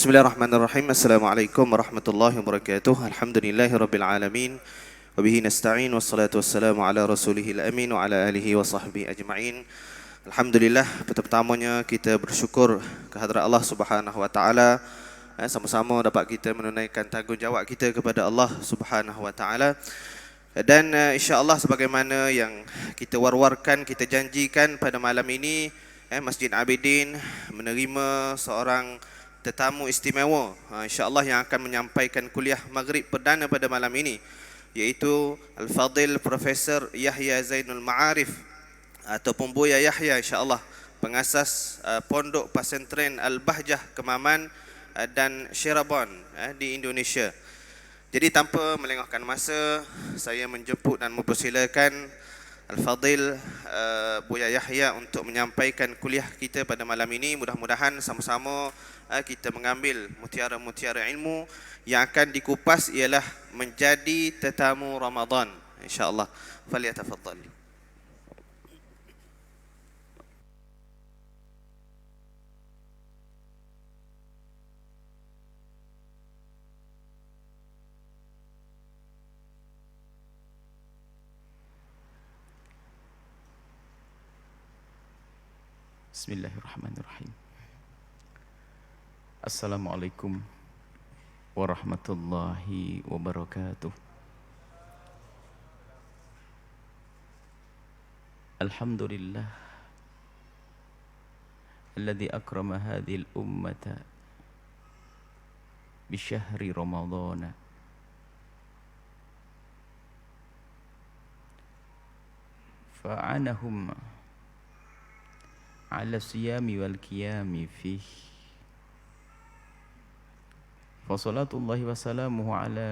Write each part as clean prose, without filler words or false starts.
Bismillahirrahmanirrahim. Assalamualaikum warahmatullahi wabarakatuh. Alhamdulillahirabbil alamin. Wa bihi nasta'in wassalatu wassalamu ala rasulihil amin wa ala alihi wa sahbihi ajma'in. Alhamdulillah, pertamanya kita bersyukur kehadrat Allah Subhanahu wa taala, sama-sama dapat kita menunaikan tanggungjawab kita kepada Allah Subhanahu wa taala. Dan insya-Allah sebagaimana yang kita war-warkan, kita janjikan pada malam ini, Masjid Abidin menerima seorang tetamu istimewa, insya-Allah, yang akan menyampaikan kuliah Maghrib perdana pada malam ini, iaitu Al-Fadil Profesor Yahya Zainul Ma'arif ataupun Buya Yahya, insya-Allah, pengasas Pondok Pesantren Al-Bahjah Kemaman dan Syirabon di Indonesia. Jadi tanpa melengahkan masa, saya menjemput dan mempersilakan Al-Fadil Buya Yahya untuk menyampaikan kuliah kita pada malam ini. Mudah-mudahan sama-sama kita mengambil mutiara-mutiara ilmu yang akan dikupas ialah menjadi tetamu Ramadan, insya-Allah. Falyatafaddal. Bismillahirrahmanirrahim. Assalamualaikum warahmatullahi wabarakatuh. Alhamdulillah alladzi akrama hadhil ummata bi syahri ramadhana fa'anahum ala siyami wal qiyami fih. Wa salatullahi wa salamuhu ala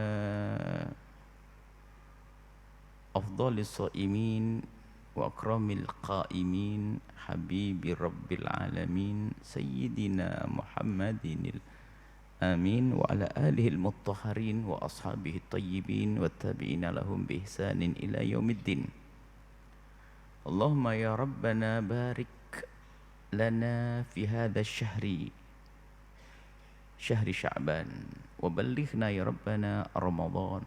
afdalis shaimin wa akramil qaimin habibi rabbil alamin sayyidina Muhammadinil amin wa ala alihi al-mutahharin wa ashabihi at-tayyibin wa tabi'ina lahum bi ihsanin ila yaumiddin. Allahumma ya rabbana barik lana fi hadha syahri syahri sya'ban wa ballighna ya rabbana ramadan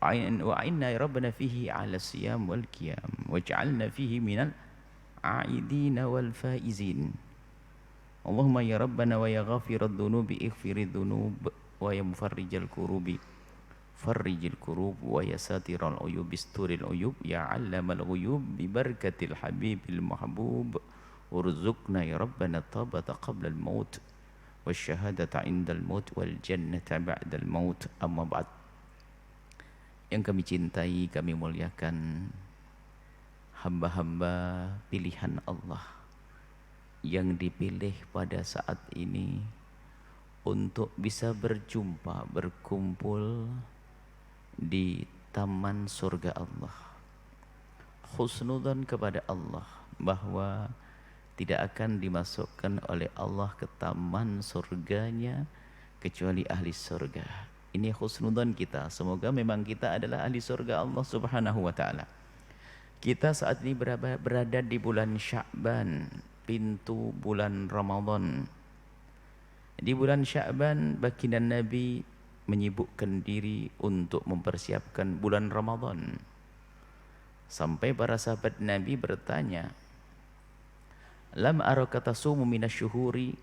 wa a'inna ya rabbana fihi ala siyam wal qiyam waj'alna fihi minal a'idina wal faizin. Allahumma ya rabbana wa ya ghafiradz dzunubi ighfiridz dzunub wa ya mufarrijal kurubi farrijil kurub wa ya satiral uyub bisturil uyub ya 'allamal ghuyub bi barakatil habibil mahbub urzuqna ya rabbana tabata qabla al maut wasyahadata indal maut wal jannata ba'dal maut. Amma ba'd. Yang kami cintai, kami muliakan hamba-hamba pilihan Allah yang dipilih pada saat ini untuk bisa berjumpa, berkumpul di taman surga Allah. Husnudzan kepada Allah bahwa tidak akan dimasukkan oleh Allah ke taman surganya kecuali ahli surga. Ini husnudzan kita. Semoga memang kita adalah ahli surga Allah Subhanahu wa taala. Kita saat ini berada di bulan Sya'ban, pintu bulan Ramadan. Di bulan Sya'ban baginda Nabi menyibukkan diri untuk mempersiapkan bulan Ramadan. Sampai para sahabat Nabi bertanya, "Lam araka tasumu minasyuhuri?"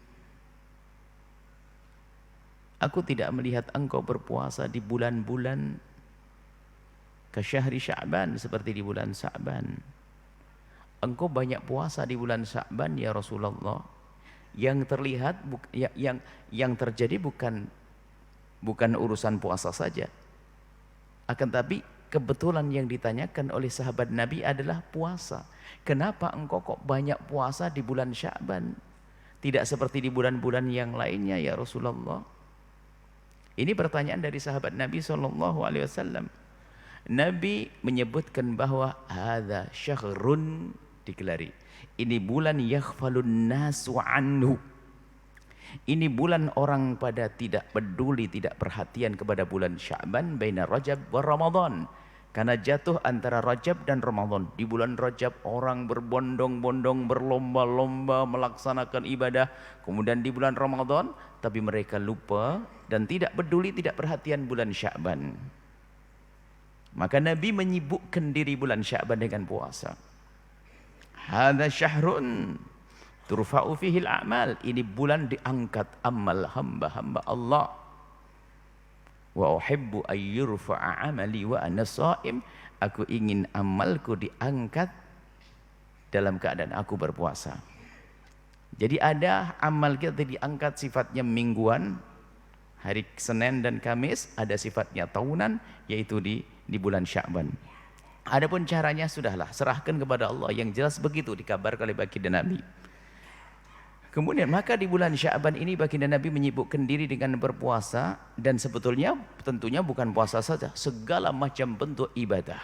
Aku tidak melihat engkau berpuasa di bulan-bulan kasyahri Sya'ban, seperti di bulan Sya'ban. Engkau banyak puasa di bulan Sya'ban ya Rasulullah. Yang terlihat yang terjadi bukan urusan puasa saja, akan tapi kebetulan yang ditanyakan oleh sahabat Nabi adalah puasa. Kenapa engkau kok banyak puasa di bulan Sya'ban, tidak seperti di bulan-bulan yang lainnya ya Rasulullah? Ini pertanyaan dari sahabat Nabi SAW. Nabi menyebutkan bahwa hadza syahrun, digelari, ini bulan yaghfalun nasu anhu. Ini bulan orang pada tidak peduli, tidak perhatian kepada bulan Sya'ban, baina Rajab wa Ramadan. Karena jatuh antara Rajab dan Ramadan. Di bulan Rajab orang berbondong-bondong, berlomba-lomba melaksanakan ibadah. Kemudian di bulan Ramadan, tapi mereka lupa dan tidak peduli, tidak perhatian bulan Sya'ban. Maka Nabi menyibukkan diri bulan Sya'ban dengan puasa. Hadza syahrun turfa'u fihi al-a'mal. Ini bulan diangkat amal hamba-hamba Allah. Wa uhibbu an yurfa'a amali wa ana shaim. Aku ingin amalku diangkat dalam keadaan aku berpuasa. Jadi ada amal kita diangkat sifatnya mingguan, hari Senin dan Kamis, ada sifatnya tahunan, yaitu di bulan Sya'ban. Adapun caranya sudahlah, serahkan kepada Allah. Yang jelas begitu dikabarkan oleh baginda Nabi. Kemudian maka di bulan Sya'ban ini baginda Nabi menyibukkan diri dengan berpuasa, dan sebetulnya tentunya bukan puasa saja, segala macam bentuk ibadah.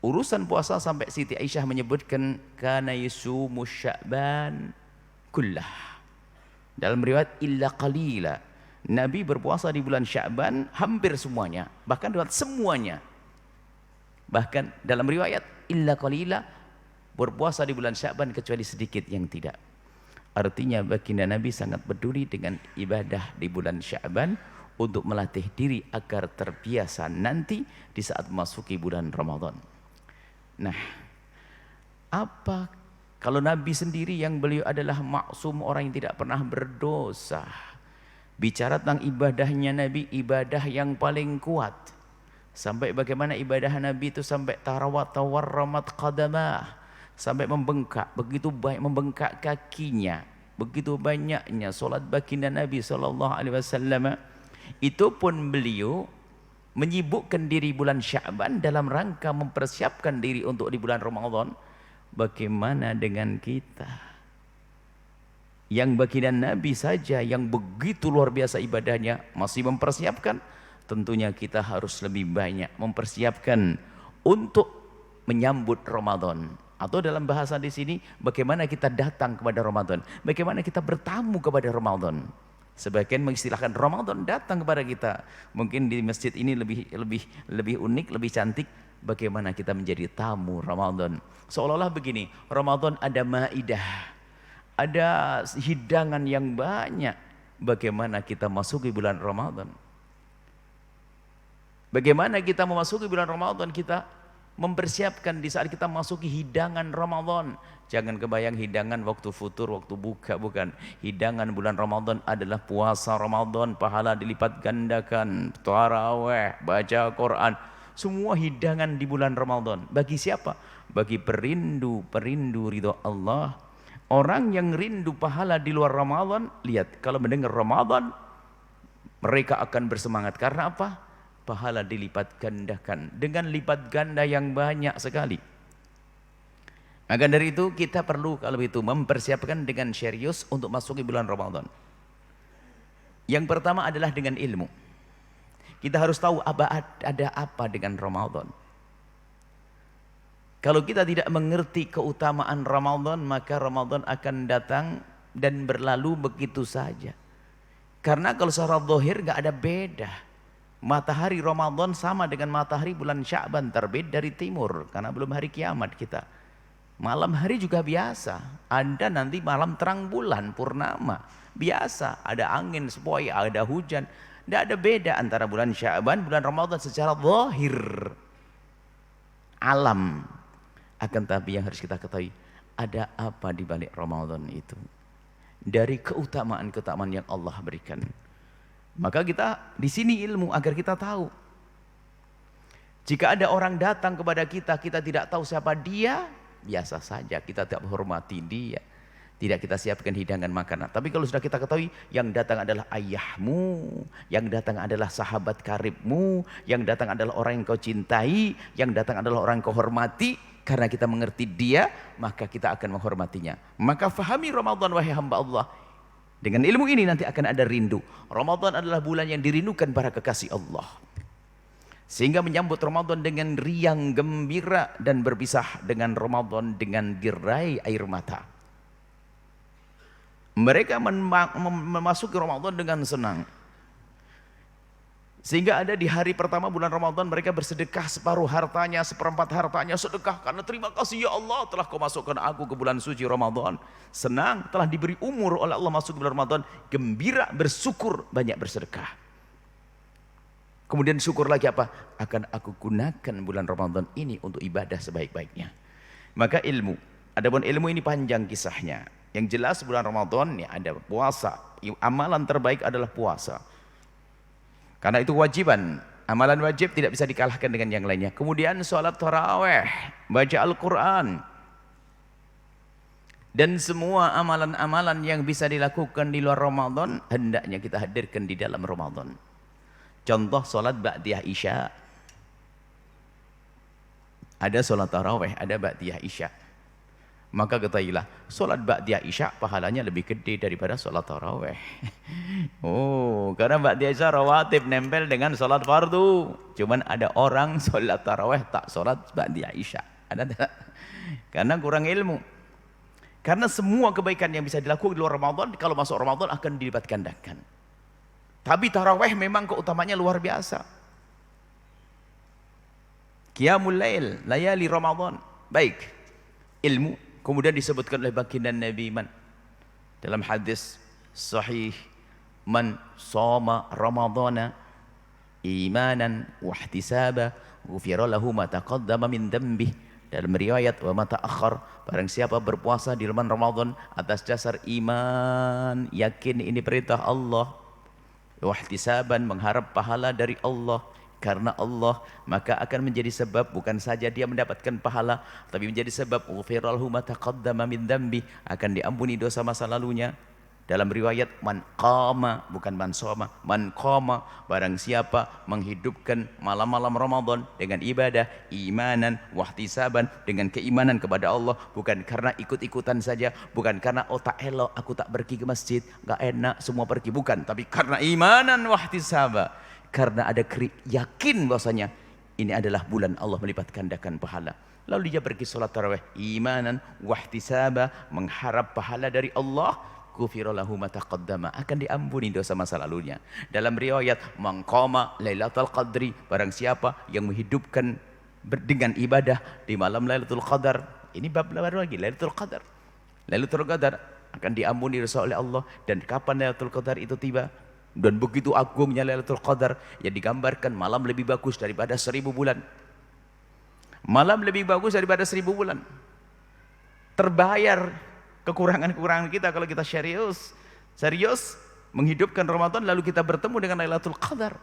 Urusan puasa sampai Siti Aisyah menyebutkan kana yasumu Sya'ban kullah. Dalam riwayat illa qalila. Nabi berpuasa di bulan Sya'ban hampir semuanya, bahkan riwayat semuanya. Bahkan dalam riwayat illa qalila, berpuasa di bulan Sya'ban kecuali sedikit yang tidak. Artinya baginda Nabi sangat peduli dengan ibadah di bulan Sya'ban untuk melatih diri agar terbiasa nanti di saat memasuki bulan Ramadan. Nah, apa kalau Nabi sendiri yang beliau adalah maksum, orang yang tidak pernah berdosa. Bicara tentang ibadahnya Nabi, ibadah yang paling kuat. Sampai bagaimana ibadah Nabi itu sampai tarawat tawarramat qadamah. Sampai membengkak, begitu baik membengkak kakinya, begitu banyaknya solat baginda Nabi SAW. Itu pun beliau menyibukkan diri bulan Sya'ban dalam rangka mempersiapkan diri untuk di bulan Ramadan. Bagaimana dengan kita yang baginda Nabi saja yang begitu luar biasa ibadahnya masih mempersiapkan? Tentunya kita harus lebih banyak mempersiapkan untuk menyambut Ramadan. Atau dalam bahasa di sini, bagaimana kita datang kepada Ramadan, bagaimana kita bertamu kepada Ramadan. Sebagian mengistilahkan Ramadan datang kepada kita. Mungkin di masjid ini lebih unik, lebih cantik. Bagaimana kita menjadi tamu Ramadan. Seolah-olah begini, Ramadan ada maidah, ada hidangan yang banyak. Bagaimana kita masuk di bulan Ramadan? Bagaimana kita memasuki bulan Ramadan? Kita mempersiapkan di saat kita masuki hidangan Ramadan. Jangan kebayang hidangan waktu futur, waktu buka, bukan. Hidangan bulan Ramadan adalah puasa Ramadan, pahala dilipat gandakan, tarawih, baca Quran. Semua hidangan di bulan Ramadan. Bagi siapa? Bagi perindu ridho Allah. Orang yang rindu pahala di luar Ramadan, lihat, kalau mendengar Ramadan, mereka akan bersemangat. Karena apa? Pahala dilipat gandakan dengan lipat ganda yang banyak sekali. Maka dari itu kita perlu kalau itu mempersiapkan dengan serius untuk masuk ke bulan Ramadan. Yang pertama adalah dengan ilmu. Kita harus tahu ada apa dengan Ramadan. Kalau kita tidak mengerti keutamaan Ramadan, maka Ramadan akan datang dan berlalu begitu saja. Karena kalau secara zahir nggak ada beda. Matahari Ramadan sama dengan matahari bulan Sya'ban, terbit dari timur karena belum hari kiamat kita. Malam hari juga biasa, ada nanti malam terang bulan purnama, biasa, ada angin sepoi, ada hujan. Tidak ada beda antara bulan Sya'ban, bulan Ramadan secara zahir alam. Akan tapi yang harus kita ketahui, ada apa di balik Ramadan itu? Dari keutamaan-keutamaan yang Allah berikan. Maka kita di sini ilmu agar kita tahu. Jika ada orang datang kepada kita, kita tidak tahu siapa dia, biasa saja, kita tidak menghormati dia. Tidak kita siapkan hidangan makanan. Tapi kalau sudah kita ketahui, yang datang adalah ayahmu, yang datang adalah sahabat karibmu, yang datang adalah orang yang kau cintai, yang datang adalah orang yang kau hormati, karena kita mengerti dia, maka kita akan menghormatinya. Maka fahami Ramadan wahai hamba Allah. Dengan ilmu ini nanti akan ada rindu. Ramadan adalah bulan yang dirindukan para kekasih Allah. Sehingga menyambut Ramadan dengan riang gembira dan berpisah dengan Ramadan dengan gerai air mata. Mereka memasuki Ramadan dengan senang. Sehingga ada di hari pertama bulan Ramadan mereka bersedekah separuh hartanya, seperempat hartanya sedekah karena terima kasih ya Allah telah kau masukkan aku ke bulan suci Ramadan. Senang telah diberi umur oleh Allah masuk ke bulan Ramadan, gembira, bersyukur, banyak bersedekah. Kemudian syukur lagi apa? Akan aku gunakan bulan Ramadan ini untuk ibadah sebaik-baiknya. Maka ilmu, adapun ilmu ini panjang kisahnya. Yang jelas bulan Ramadan ya ada puasa. Amalan terbaik adalah puasa. Karena itu kewajiban, amalan wajib tidak bisa dikalahkan dengan yang lainnya. Kemudian sholat taraweh, baca Al-Quran. Dan semua amalan-amalan yang bisa dilakukan di luar Ramadan, hendaknya kita hadirkan di dalam Ramadan. Contoh sholat ba'diyah isya. Ada sholat taraweh, ada ba'diyah isya. Maka ketahuilah, sholat ba'diyah isya pahalanya lebih gede daripada sholat taraweh. Oh, karena ba'diyah isya rawatib nempel dengan sholat fardu. Cuman ada orang sholat taraweh tak sholat ba'diyah isya. Ada tak? Karena kurang ilmu. Karena semua kebaikan yang bisa dilakukan di luar Ramadan, kalau masuk Ramadan akan dilipat gandakan. Tapi taraweh memang keutamanya luar biasa. Qiyamul lail, layali Ramadan. Baik, ilmu. Kemudian disebutkan oleh baginda Nabi dalam hadis sahih, man shoma ramadhana imanan wa ihtisaba ghufira lahu ma taqaddama min dhanbih. Dalam riwayat wa ma ta'akhkhar, barang siapa berpuasa di bulan Ramadan atas dasar iman, yakin ini perintah Allah, wa ihtisaban, mengharap pahala dari Allah karena Allah, maka akan menjadi sebab bukan saja dia mendapatkan pahala, tapi menjadi sebab ghufiralhu ma taqaddama min dzambi, akan diampuni dosa masa lalunya. Dalam riwayat man qama, bukan man shoma, man qama, barang siapa menghidupkan malam-malam Ramadan dengan ibadah, imanan wahtisaban, dengan keimanan kepada Allah, bukan karena ikut-ikutan saja, bukan karena tak elok aku tak pergi ke masjid, enggak enak semua pergi, bukan, tapi karena imanan wahtisaba, karena ada yakin bahwasanya ini adalah bulan Allah melipat gandakan pahala. Lalu dia pergi sholat tarawih imanan wahtisaba, mengharap pahala dari Allah, ghufira lahu ma taqaddama, akan diampuni dosa masa lalunya. Dalam riwayat man qama lailatul qadri, barang siapa yang menghidupkan dengan ibadah di malam Lailatul Qadar, ini bab baru lagi, Lailatul Qadar. Lailatul Qadar akan diampuni dosa oleh Allah. Dan kapan Lailatul Qadar itu tiba? Dan begitu agungnya Lailatul Qadar yang digambarkan malam lebih bagus daripada 1000 bulan. Malam lebih bagus daripada 1000 bulan. Terbayar kekurangan-kekurangan kita kalau kita serius menghidupkan Ramadan lalu kita bertemu dengan Lailatul Qadar.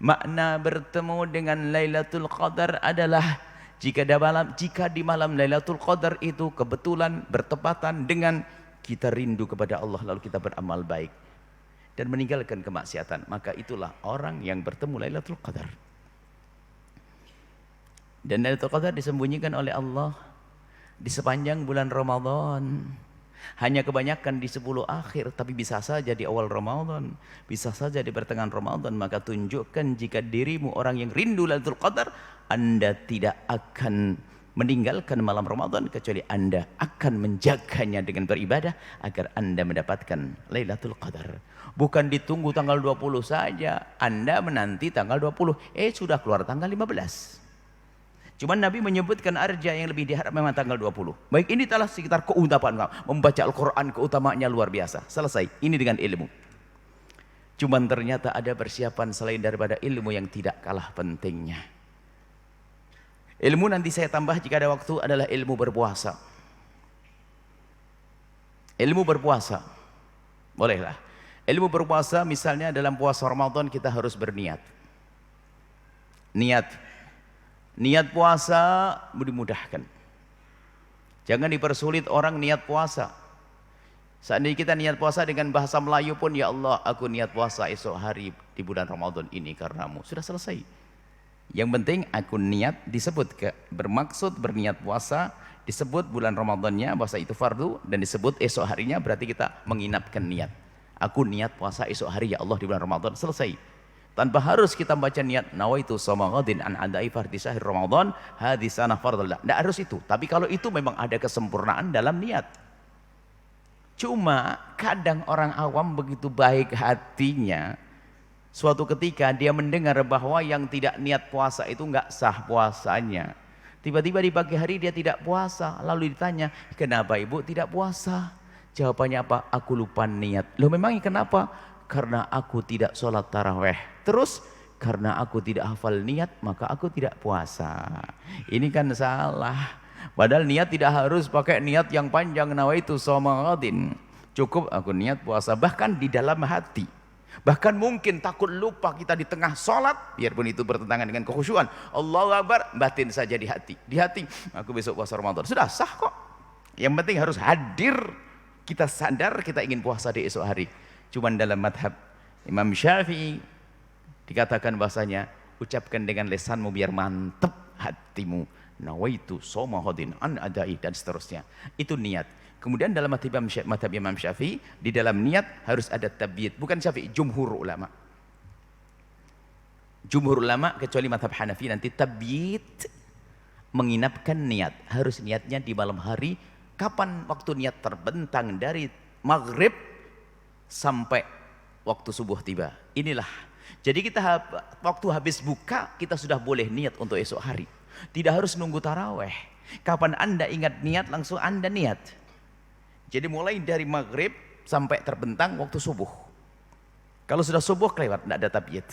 Makna bertemu dengan Lailatul Qadar adalah jika di malam Lailatul Qadar itu kebetulan bertepatan dengan kita rindu kepada Allah lalu kita beramal baik dan meninggalkan kemaksiatan, maka itulah orang yang bertemu Lailatul Qadar. Dan Lailatul Qadar disembunyikan oleh Allah di sepanjang bulan Ramadan. Hanya kebanyakan di 10 akhir, tapi bisa saja di awal Ramadan, bisa saja di pertengahan Ramadan. Maka tunjukkan jika dirimu orang yang rindu Lailatul Qadar, Anda tidak akan meninggalkan malam Ramadan kecuali Anda akan menjaganya dengan beribadah agar Anda mendapatkan Lailatul Qadar. Bukan ditunggu tanggal 20 saja, Anda menanti tanggal 20, sudah keluar tanggal 15. Cuman Nabi menyebutkan arja yang lebih diharap memang tanggal 20. Baik, ini telah sekitar keutamaan membaca Al-Quran, keutamaannya luar biasa. Selesai, ini dengan ilmu. Cuman ternyata ada persiapan selain daripada ilmu yang tidak kalah pentingnya. Ilmu nanti saya tambah jika ada waktu adalah ilmu berpuasa. Ilmu berpuasa, bolehlah. Ilmu berpuasa misalnya dalam puasa Ramadan kita harus berniat. Niat puasa dimudahkan. Jangan dipersulit orang niat puasa. Seandainya kita niat puasa dengan bahasa Melayu pun, ya Allah aku niat puasa esok hari di bulan Ramadan ini karenamu. Sudah selesai. Yang penting aku niat, disebut bermaksud berniat puasa, disebut bulan Ramadannya bahasa itu fardu, dan disebut esok harinya berarti kita menginapkan niat. Aku niat puasa esok hari ya Allah di bulan Ramadan, selesai. Tanpa harus kita baca niat nawaitu shoma ghadin an adai fardhi syahr Ramadan hadis sana fardhullah. Tidak harus itu. Tapi kalau itu memang ada kesempurnaan dalam niat. Cuma kadang orang awam begitu baik hatinya Suatu ketika dia mendengar bahwa yang tidak niat puasa itu nggak sah puasanya. Tiba-tiba di pagi hari dia tidak puasa. Lalu ditanya, kenapa ibu tidak puasa? Jawabannya apa? Aku lupa niat. Loh memangnya kenapa? Karena aku tidak sholat taraweh. Terus, karena aku tidak hafal niat, maka aku tidak puasa. Ini kan salah. Padahal niat tidak harus pakai niat yang panjang. Nawaitu shoma ghadin. Cukup aku niat puasa. Bahkan di dalam hati. Bahkan mungkin takut lupa kita di tengah sholat, biarpun itu bertentangan dengan kekhusyuan. Allahu Akbar, batin saja di hati. Di hati, aku besok puasa Ramadan. Sudah sah kok. Yang penting harus hadir. Kita sadar kita ingin puasa di esok hari. Cuman dalam madhab Imam Syafi'i dikatakan bahasanya, ucapkan dengan lesanmu biar mantep hatimu. Nawaitu shoma ghadin an adai, dan seterusnya. Itu niat. Kemudian dalam madhab Imam Syafi'i, di dalam niat harus ada tabyid. Bukan Syafi'i, jumhur ulama. Jumhur ulama kecuali madhab Hanafi nanti tabyid, menginapkan niat. Harus niatnya di malam hari. Kapan waktu niat terbentang dari maghrib sampai waktu subuh tiba. Inilah. Jadi kita waktu habis buka kita sudah boleh niat untuk esok hari. Tidak harus nunggu taraweh. Kapan Anda ingat niat langsung Anda niat. Jadi mulai dari maghrib sampai terbentang waktu subuh. Kalau sudah subuh kelewat, tidak ada tabyid.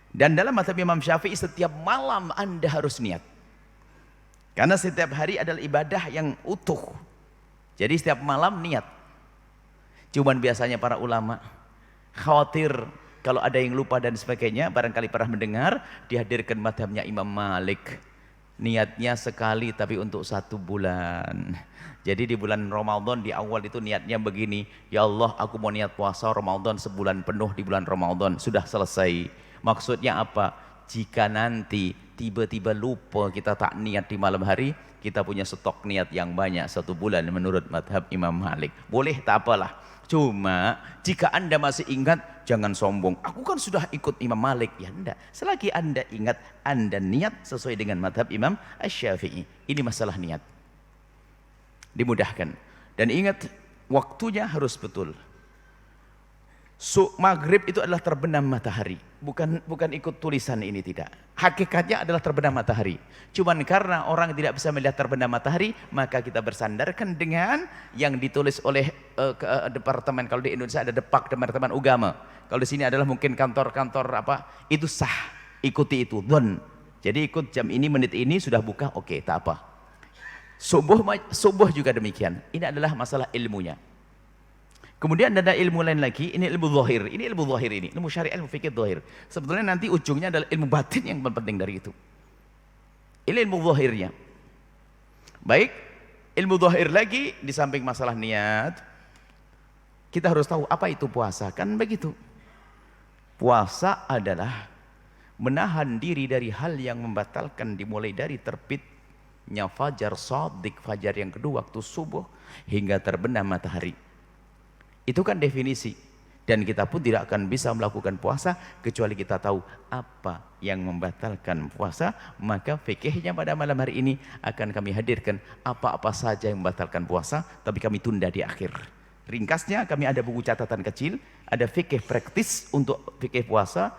Dan dalam mazhab Imam Syafi'i setiap malam Anda harus niat. Karena setiap hari adalah ibadah yang utuh. Jadi setiap malam niat. Cuman biasanya para ulama khawatir kalau ada yang lupa dan sebagainya, barangkali pernah mendengar dihadirkan mazhabnya Imam Malik. Niatnya sekali tapi untuk 1 bulan. Jadi di bulan Ramadan di awal itu niatnya begini, ya Allah aku mau niat puasa Ramadan sebulan penuh di bulan Ramadan. Sudah selesai. Maksudnya apa? Jika nanti tiba-tiba lupa kita tak niat di malam hari, kita punya stok niat yang banyak 1 bulan menurut madhab Imam Malik. Boleh tak apalah. Cuma jika Anda masih ingat, jangan sombong. Aku kan sudah ikut Imam Malik. Ya enggak. Selagi Anda ingat, Anda niat sesuai dengan madhab Imam Asy-Syafi'i. Ini masalah niat. Dimudahkan. Dan ingat, waktunya harus betul. Maghrib itu adalah terbenam matahari. Bukan ikut tulisan ini, tidak. Hakikatnya adalah terbenam matahari. Cuman karena orang tidak bisa melihat terbenam matahari, maka kita bersandarkan dengan yang ditulis oleh departemen. Kalau di Indonesia ada departemen agama. Kalau di sini adalah mungkin kantor-kantor apa, itu sah. Ikuti itu, don. Jadi ikut jam ini, menit ini sudah buka, oke, tak apa. Subuh juga demikian. Ini adalah masalah ilmunya. Kemudian ada ilmu lain lagi, ini ilmu zahir. Ini ilmu zahir ini, ilmu syariah, ilmu fikih zahir. Sebetulnya nanti ujungnya adalah ilmu batin yang penting dari itu. Ini ilmu zahirnya. Baik, ilmu zahir lagi di samping masalah niat, kita harus tahu apa itu puasa. Kan begitu. Puasa adalah menahan diri dari hal yang membatalkan, dimulai dari terbitnya fajar shadiq, fajar yang kedua waktu subuh hingga terbenam matahari. Itu kan definisi. Dan kita pun tidak akan bisa melakukan puasa kecuali kita tahu apa yang membatalkan puasa. Maka fikihnya pada malam hari ini akan kami hadirkan apa-apa saja yang membatalkan puasa, tapi kami tunda di akhir. Ringkasnya kami ada buku catatan kecil, ada fikih praktis untuk fikih puasa,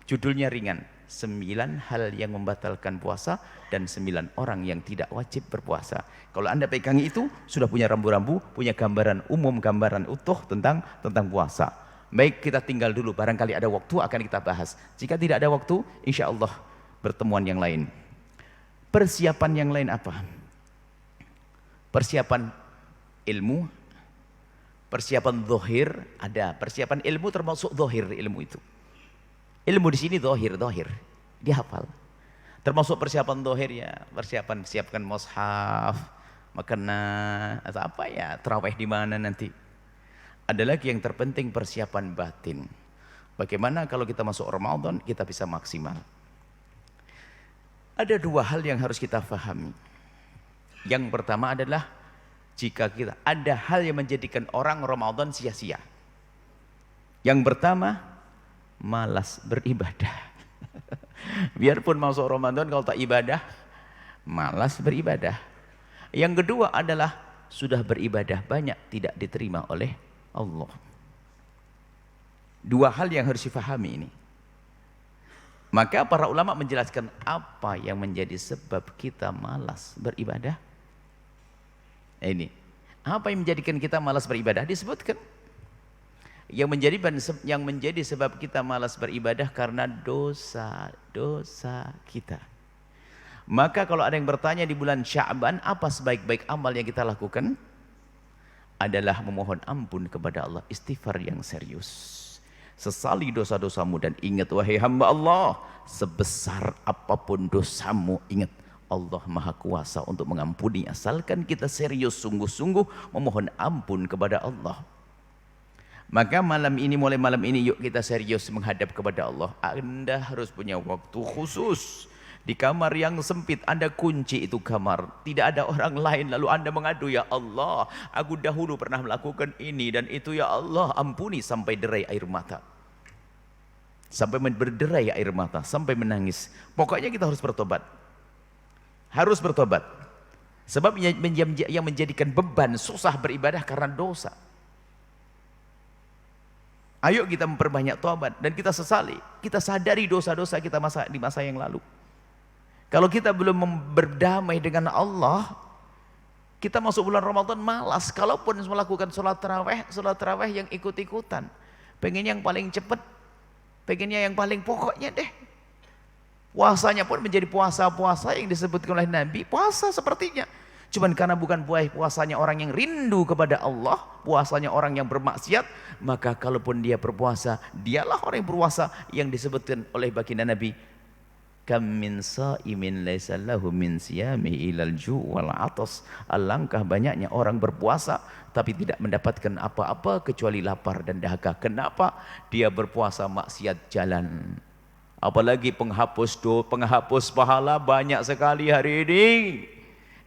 judulnya ringan, 9 hal yang membatalkan puasa dan 9 orang yang tidak wajib berpuasa. Kalau Anda pegang itu, sudah punya rambu-rambu, punya gambaran umum, gambaran utuh tentang puasa. Baik, kita tinggal dulu, barangkali ada waktu akan kita bahas. Jika tidak ada waktu, insya Allah pertemuan yang lain. Persiapan yang lain apa? Persiapan ilmu, persiapan zahir ada, persiapan ilmu termasuk zahir ilmu itu. Ilmu di sini zahir, dihafal. Termasuk persiapan zahir ya, persiapan siapkan mushaf, makanan atau apa ya, tarawih di mana nanti. Ada lagi yang terpenting persiapan batin. Bagaimana kalau kita masuk Ramadan kita bisa maksimal. Ada 2 hal yang harus kita fahami. Yang pertama adalah jika kita ada hal yang menjadikan orang Ramadan sia-sia. Yang pertama, malas beribadah. Biarpun masuk Ramadan kalau tak ibadah, malas beribadah. Yang kedua adalah sudah beribadah banyak tidak diterima oleh Allah. Dua hal yang harus difahami ini. Maka para ulama menjelaskan apa yang menjadi sebab kita malas beribadah. Ini, apa yang menjadikan kita malas beribadah? Disebutkan yang menjadi sebab kita malas beribadah karena dosa-dosa kita. Maka kalau ada yang bertanya di bulan Sya'ban, apa sebaik-baik amal yang kita lakukan? Adalah memohon ampun kepada Allah, istighfar yang serius. Sesali dosa-dosamu dan ingat wahai hamba Allah, sebesar apapun dosamu, ingat Allah Maha Kuasa untuk mengampuni, asalkan kita serius sungguh-sungguh memohon ampun kepada Allah. Maka mulai malam ini yuk kita serius menghadap kepada Allah. Anda harus punya waktu khusus di kamar yang sempit. Anda kunci itu kamar, tidak ada orang lain, lalu Anda mengadu, ya Allah, aku dahulu pernah melakukan ini dan itu, ya Allah ampuni, sampai derai air mata, sampai berderai air mata, sampai menangis. Pokoknya kita harus bertobat, sebab yang menjadikan beban susah beribadah karena dosa. Ayo kita memperbanyak tobat dan kita sesali, kita sadari dosa-dosa kita di masa yang lalu. Kalau kita belum berdamai dengan Allah, kita masuk bulan Ramadan malas. Kalaupun melakukan sholat taraweh yang ikut-ikutan, pengen yang paling cepat, pengennya yang paling pokoknya deh. Puasanya pun menjadi puasa-puasa yang disebutkan oleh Nabi, puasa sepertinya. Cuman karena bukan puasanya orang yang rindu kepada Allah, puasanya orang yang bermaksiat, maka kalaupun dia berpuasa, dialah orang yang berpuasa yang disebutkan oleh baginda Nabi, kam min sa'imin laisa lahu min siyami ilal ju' wal atas. Alangkah banyaknya orang berpuasa tapi tidak mendapatkan apa-apa kecuali lapar dan dahaga. Kenapa? Dia berpuasa maksiat jalan. Apalagi penghapus pahala banyak sekali hari ini.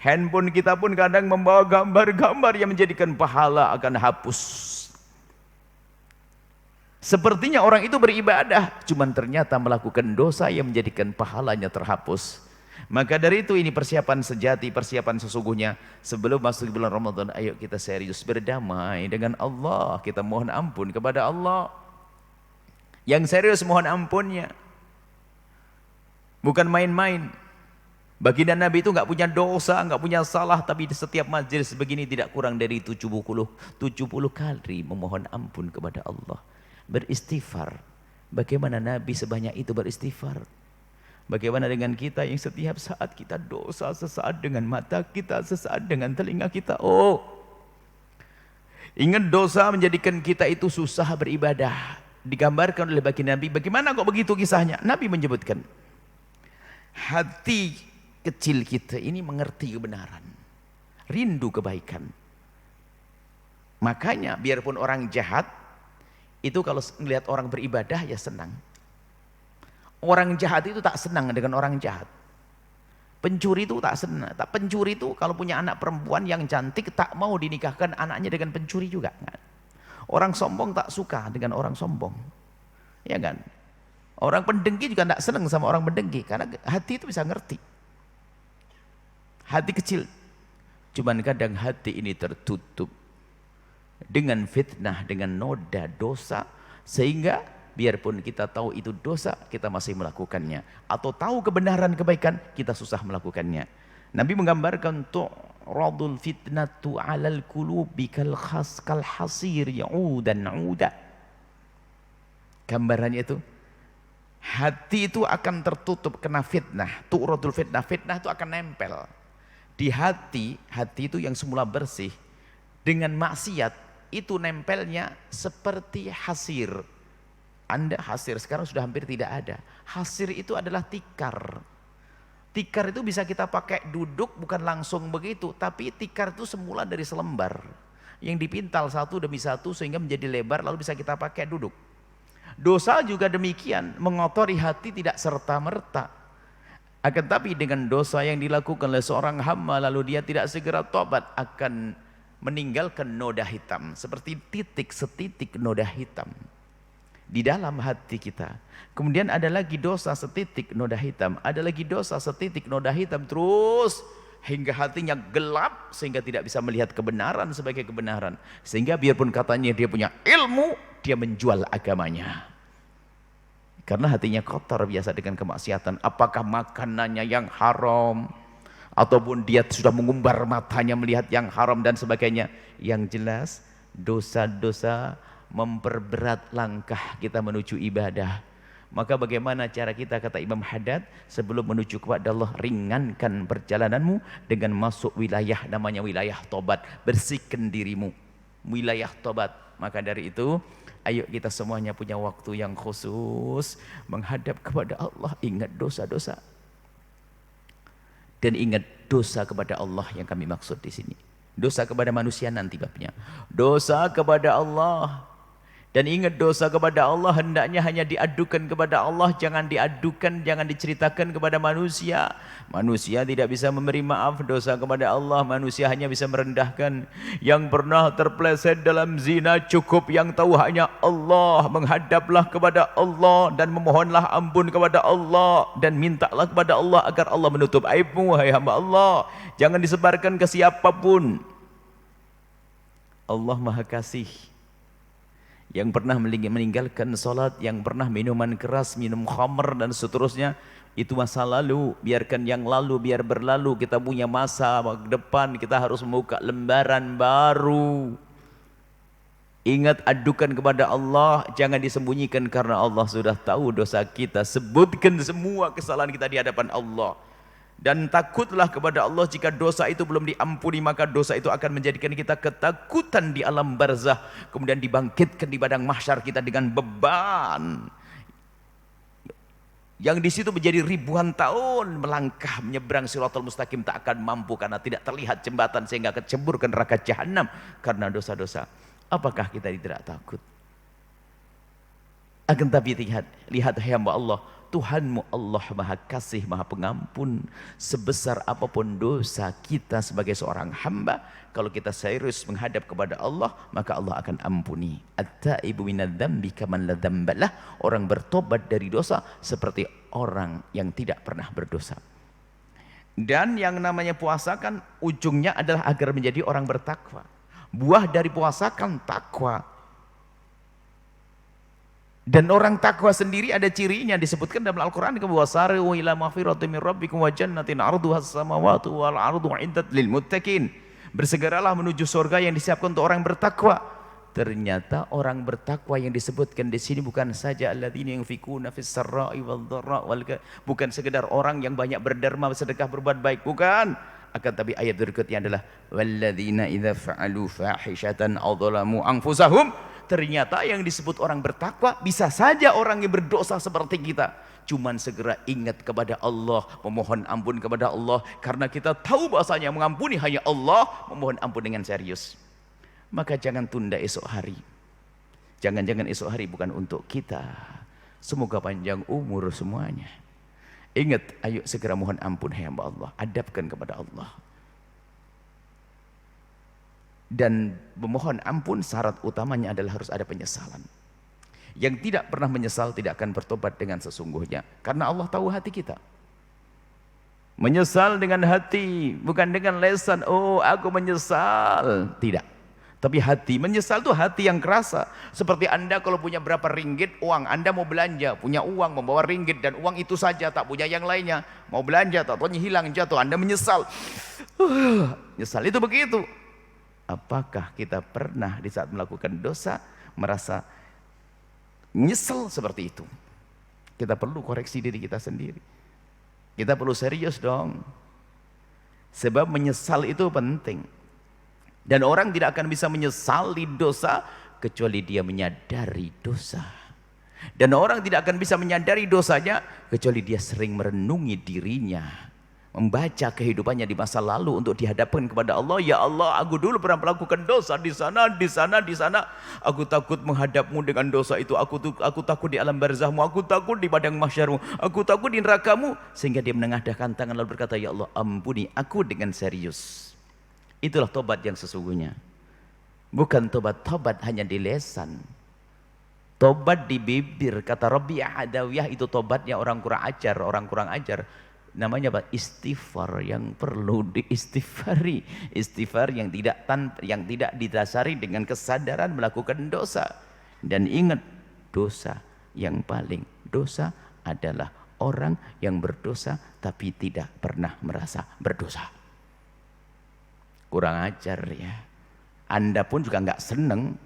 Handphone kita pun kadang membawa gambar-gambar yang menjadikan pahala akan hapus. Sepertinya orang itu beribadah, cuman ternyata melakukan dosa yang menjadikan pahalanya terhapus. Maka dari itu ini persiapan sejati, persiapan sesungguhnya. Sebelum masuk bulan Ramadan, ayo kita serius berdamai dengan Allah. Kita mohon ampun kepada Allah. Yang serius mohon ampunnya, bukan main-main. Baginda Nabi itu nggak punya dosa, nggak punya salah, tapi di setiap majelis begini tidak kurang dari 70 kali memohon ampun kepada Allah. Beristighfar. Bagaimana Nabi sebanyak itu beristighfar? Bagaimana dengan kita yang setiap saat kita dosa, sesaat dengan mata kita, sesaat dengan telinga kita. Oh, ingat dosa menjadikan kita itu susah beribadah. Digambarkan oleh baginda Nabi. Bagaimana kok begitu kisahnya? Nabi menyebutkan, hati kecil kita ini mengerti kebenaran, rindu kebaikan. Makanya biarpun orang jahat itu kalau melihat orang beribadah ya senang. Orang jahat itu tak senang dengan orang jahat. Pencuri itu tak senang. Pencuri itu kalau punya anak perempuan yang cantik tak mau dinikahkan anaknya dengan pencuri juga. Orang sombong tak suka dengan orang sombong, ya kan? Orang pendengki juga tak senang sama orang pendengki karena hati itu bisa ngerti. Hati kecil. Cuman kadang hati ini tertutup dengan fitnah, dengan noda dosa, sehingga biarpun kita tahu itu dosa, kita masih melakukannya. Atau tahu kebenaran kebaikan, kita susah melakukannya. Nabi menggambarkan tu'radul fitnatu 'alal qulubi kal hasir ya'udan 'uda. Gambarannya itu, hati itu akan tertutup kena fitnah. Tu'radul fitnah, fitnah itu akan nempel di hati. Hati itu yang semula bersih dengan maksiat itu nempelnya seperti hasir. Anda hasir sekarang sudah hampir tidak ada. Hasir itu adalah tikar. Tikar itu bisa kita pakai duduk, bukan langsung begitu, tapi tikar itu semula dari selembar yang dipintal satu demi satu sehingga menjadi lebar, lalu bisa kita pakai duduk. Dosa juga demikian, mengotori hati tidak serta-merta. Akan tapi dengan dosa yang dilakukan oleh seorang hamba lalu dia tidak segera tobat, akan meninggalkan noda hitam, seperti titik setitik noda hitam di dalam hati kita. Kemudian ada lagi dosa setitik noda hitam, ada lagi dosa setitik noda hitam, terus hingga hatinya gelap sehingga tidak bisa melihat kebenaran sebagai kebenaran. Sehingga biarpun katanya dia punya ilmu, dia menjual agamanya. Karena hatinya kotor biasa dengan kemaksiatan. Apakah makanannya yang haram, ataupun dia sudah mengumbar matanya melihat yang haram dan sebagainya. Yang jelas dosa-dosa memperberat langkah kita menuju ibadah. Maka bagaimana cara kita, kata Imam Haddad, sebelum menuju kepada Allah, ringankan perjalananmu dengan masuk wilayah namanya wilayah tobat. Bersihkan dirimu, wilayah tobat. Maka dari itu, ayo kita semuanya punya waktu yang khusus menghadap kepada Allah. Ingat dosa-dosa. Dan ingat dosa kepada Allah yang kami maksud di sini. Dosa kepada manusia nanti babnya. Dosa kepada Allah. Dan ingat dosa kepada Allah hendaknya hanya diadukan kepada Allah, jangan diadukan, jangan diceritakan kepada manusia. Manusia tidak bisa memberi maaf. Dosa kepada Allah manusia hanya bisa merendahkan. Yang pernah terpeleset dalam zina, cukup yang tahu hanya Allah. Menghadaplah kepada Allah dan memohonlah ampun kepada Allah, dan mintalah kepada Allah agar Allah menutup aibmu, wahai hamba Allah. Jangan disebarkan ke siapapun. Allah Maha Kasih. Yang pernah meninggalkan sholat, yang pernah minuman keras, minum khamr dan seterusnya, itu masa lalu. Biarkan yang lalu biar berlalu. Kita punya masa depan, kita harus membuka lembaran baru. Ingat, adukan kepada Allah, jangan disembunyikan, karena Allah sudah tahu dosa kita. Sebutkan semua kesalahan kita di hadapan Allah. Dan takutlah kepada Allah. Jika dosa itu belum diampuni, maka dosa itu akan menjadikan kita ketakutan di alam barzah. Kemudian dibangkitkan di padang mahsyar kita dengan beban yang di situ menjadi ribuan tahun melangkah menyeberang Shiratal Mustaqim, tak akan mampu karena tidak terlihat jembatan, sehingga kecebur ke neraka jahanam karena dosa-dosa. Apakah kita tidak takut? Akan tapi lihat hamba Allah, Tuhanmu Allah Maha Kasih, Maha Pengampun. Sebesar apapun dosa kita sebagai seorang hamba, kalau kita serius menghadap kepada Allah, maka Allah akan ampuni. At-taibu minadz-dzambi kaman la dzambalah. Orang bertobat dari dosa seperti orang yang tidak pernah berdosa. Dan yang namanya puasa kan ujungnya adalah agar menjadi orang bertakwa. Buah dari puasa kan takwa. Dan orang takwa sendiri ada cirinya, disebutkan dalam Al-Quran, wasari'u ila maghfiratin min rabbikum wa jannatin 'arduhas samawati wal ardu 'iddat lil muttaqin. Bersegeralah menuju surga yang disiapkan untuk orang bertakwa. Ternyata orang bertakwa yang disebutkan di sini bukan saja alladzina yunfikuna fis sarra'i wad dharra, bukan sekedar orang yang banyak berderma, bersedekah, berbuat baik, bukan. Akan tapi ayat berikutnya adalah walladzina idza fa'alu fahishatan aw dzalamu anfusahum. Ternyata yang disebut orang bertakwa bisa saja orang yang berdosa seperti kita. Cuman segera ingat kepada Allah, memohon ampun kepada Allah, karena kita tahu bahasanya mengampuni hanya Allah. Memohon ampun dengan serius. Maka jangan tunda esok hari. Jangan-jangan esok hari bukan untuk kita. Semoga panjang umur semuanya. Ingat, ayo segera mohon ampun hamba Allah, adabkan kepada Allah. Dan memohon ampun syarat utamanya adalah harus ada penyesalan. Yang tidak pernah menyesal tidak akan bertobat dengan sesungguhnya, karena Allah tahu hati kita. Menyesal dengan hati, bukan dengan lesan. Oh, aku menyesal, tidak. Tapi hati, menyesal itu hati yang kerasa. Seperti Anda kalau punya berapa ringgit uang, Anda mau belanja, punya uang, membawa ringgit dan uang itu saja, tak punya yang lainnya. Mau belanja, tak tahunya hilang, jatuh, Anda menyesal. Nyesal itu begitu. Apakah kita pernah di saat melakukan dosa merasa nyesel seperti itu? Kita perlu koreksi diri kita sendiri. Kita perlu serius dong. Sebab menyesal itu penting. Dan orang tidak akan bisa menyesali dosa kecuali dia menyadari dosa. Dan orang tidak akan bisa menyadari dosanya kecuali dia sering merenungi dirinya, membaca kehidupannya di masa lalu untuk dihadapkan kepada Allah. Ya Allah, aku dulu pernah melakukan dosa di sana, di sana, di sana. Aku takut menghadapmu dengan dosa itu. Aku takut di alam barzahmu. Aku takut di padang mahsyarmu. Aku takut di nerakamu. Sehingga dia menengadahkan tangan lalu berkata, ya Allah, ampuni aku dengan serius. Itulah tobat yang sesungguhnya. Bukan tobat hanya di lesan. Tobat di bibir. Kata Rabi'ah Adawiyah, itu tobatnya orang kurang ajar. Namanya apa? Istighfar, yang perlu diistighfari. Istighfar yang tidak didasari dengan kesadaran melakukan dosa. Dan ingat, dosa yang paling dosa adalah orang yang berdosa tapi tidak pernah merasa berdosa. Kurang ajar ya. Anda pun juga nggak seneng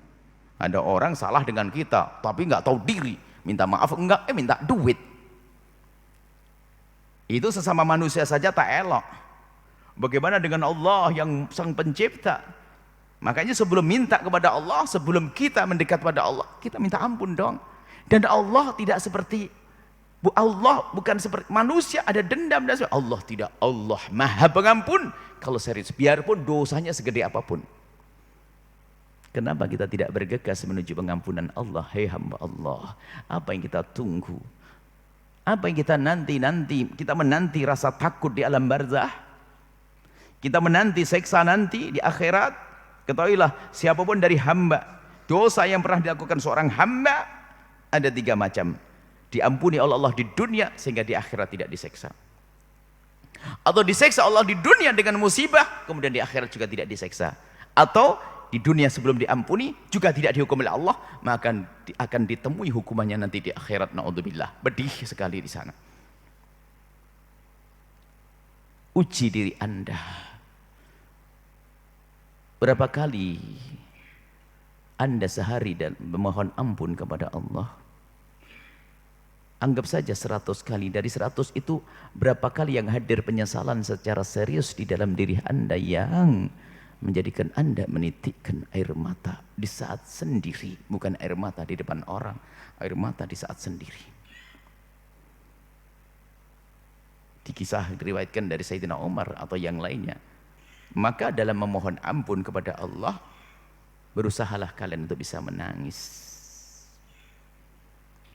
ada orang salah dengan kita tapi nggak tahu diri, minta maaf enggak, minta duit. Itu sesama manusia saja tak elok. Bagaimana dengan Allah yang sang pencipta? Makanya sebelum minta kepada Allah, sebelum kita mendekat pada Allah, kita minta ampun dong. Dan Allah tidak seperti Allah, bukan seperti manusia ada dendam dan sebagainya. Allah tidak, Allah Maha Pengampun. Kalau serius, biarpun dosanya segede apapun. Kenapa kita tidak bergegas menuju pengampunan Allah? Hei hamba Allah, apa yang kita tunggu? Apa yang kita nanti-nanti? Kita menanti rasa takut di alam barzah. Kita menanti seksa nanti di akhirat. Ketahuilah, siapapun dari hamba, dosa yang pernah dilakukan seorang hamba ada 3 macam. Diampuni oleh Allah di dunia sehingga di akhirat tidak diseksa. Atau diseksa Allah di dunia dengan musibah, kemudian di akhirat juga tidak diseksa. Atau di dunia sebelum diampuni juga tidak dihukum oleh Allah, maka akan ditemui hukumannya nanti di akhirat. Naudzubillah, pedih sekali di sana. Uji diri Anda. Berapa kali Anda sehari dan memohon ampun kepada Allah? Anggap saja 100 kali. Dari 100 itu berapa kali yang hadir penyesalan secara serius di dalam diri Anda yang menjadikan Anda menitikkan air mata di saat sendiri, bukan air mata di depan orang, air mata di saat sendiri. Dikisah diriwayatkan dari Sayyidina Umar atau yang lainnya. Maka dalam memohon ampun kepada Allah, berusahalah kalian untuk bisa menangis.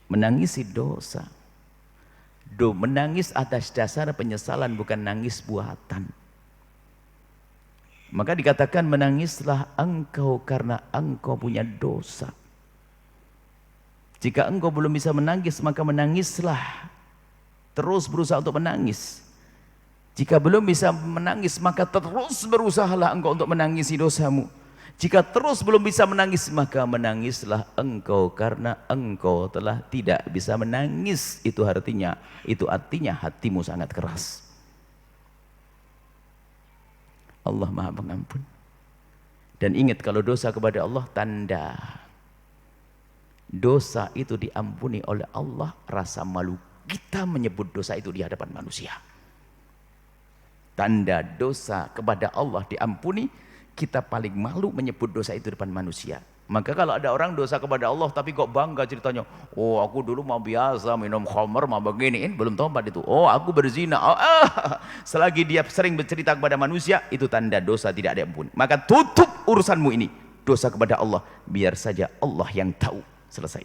Menangisi dosa. Menangis atas dasar penyesalan, bukan nangis buatan. Maka dikatakan menangislah engkau karena engkau punya dosa. Jika engkau belum bisa menangis, maka menangislah. Terus berusaha untuk menangis. Jika belum bisa menangis, maka terus berusahalah engkau untuk menangisi dosamu. Jika terus belum bisa menangis, maka menangislah engkau karena engkau telah tidak bisa menangis. Itu artinya hatimu sangat keras. Allah Maha Pengampun. Dan ingat, kalau dosa kepada Allah, tanda dosa itu diampuni oleh Allah, rasa malu kita menyebut dosa itu di hadapan manusia. Tanda dosa kepada Allah diampuni, kita paling malu menyebut dosa itu di depan manusia. Maka kalau ada orang dosa kepada Allah tapi kok bangga ceritanya, oh aku dulu mau biasa minum khamr, mau beginiin, belum tobat itu. Oh aku berzina. Selagi dia sering bercerita kepada manusia, itu tanda dosa tidak ada ampun. Maka tutup urusanmu ini, dosa kepada Allah, biar saja Allah yang tahu. Selesai.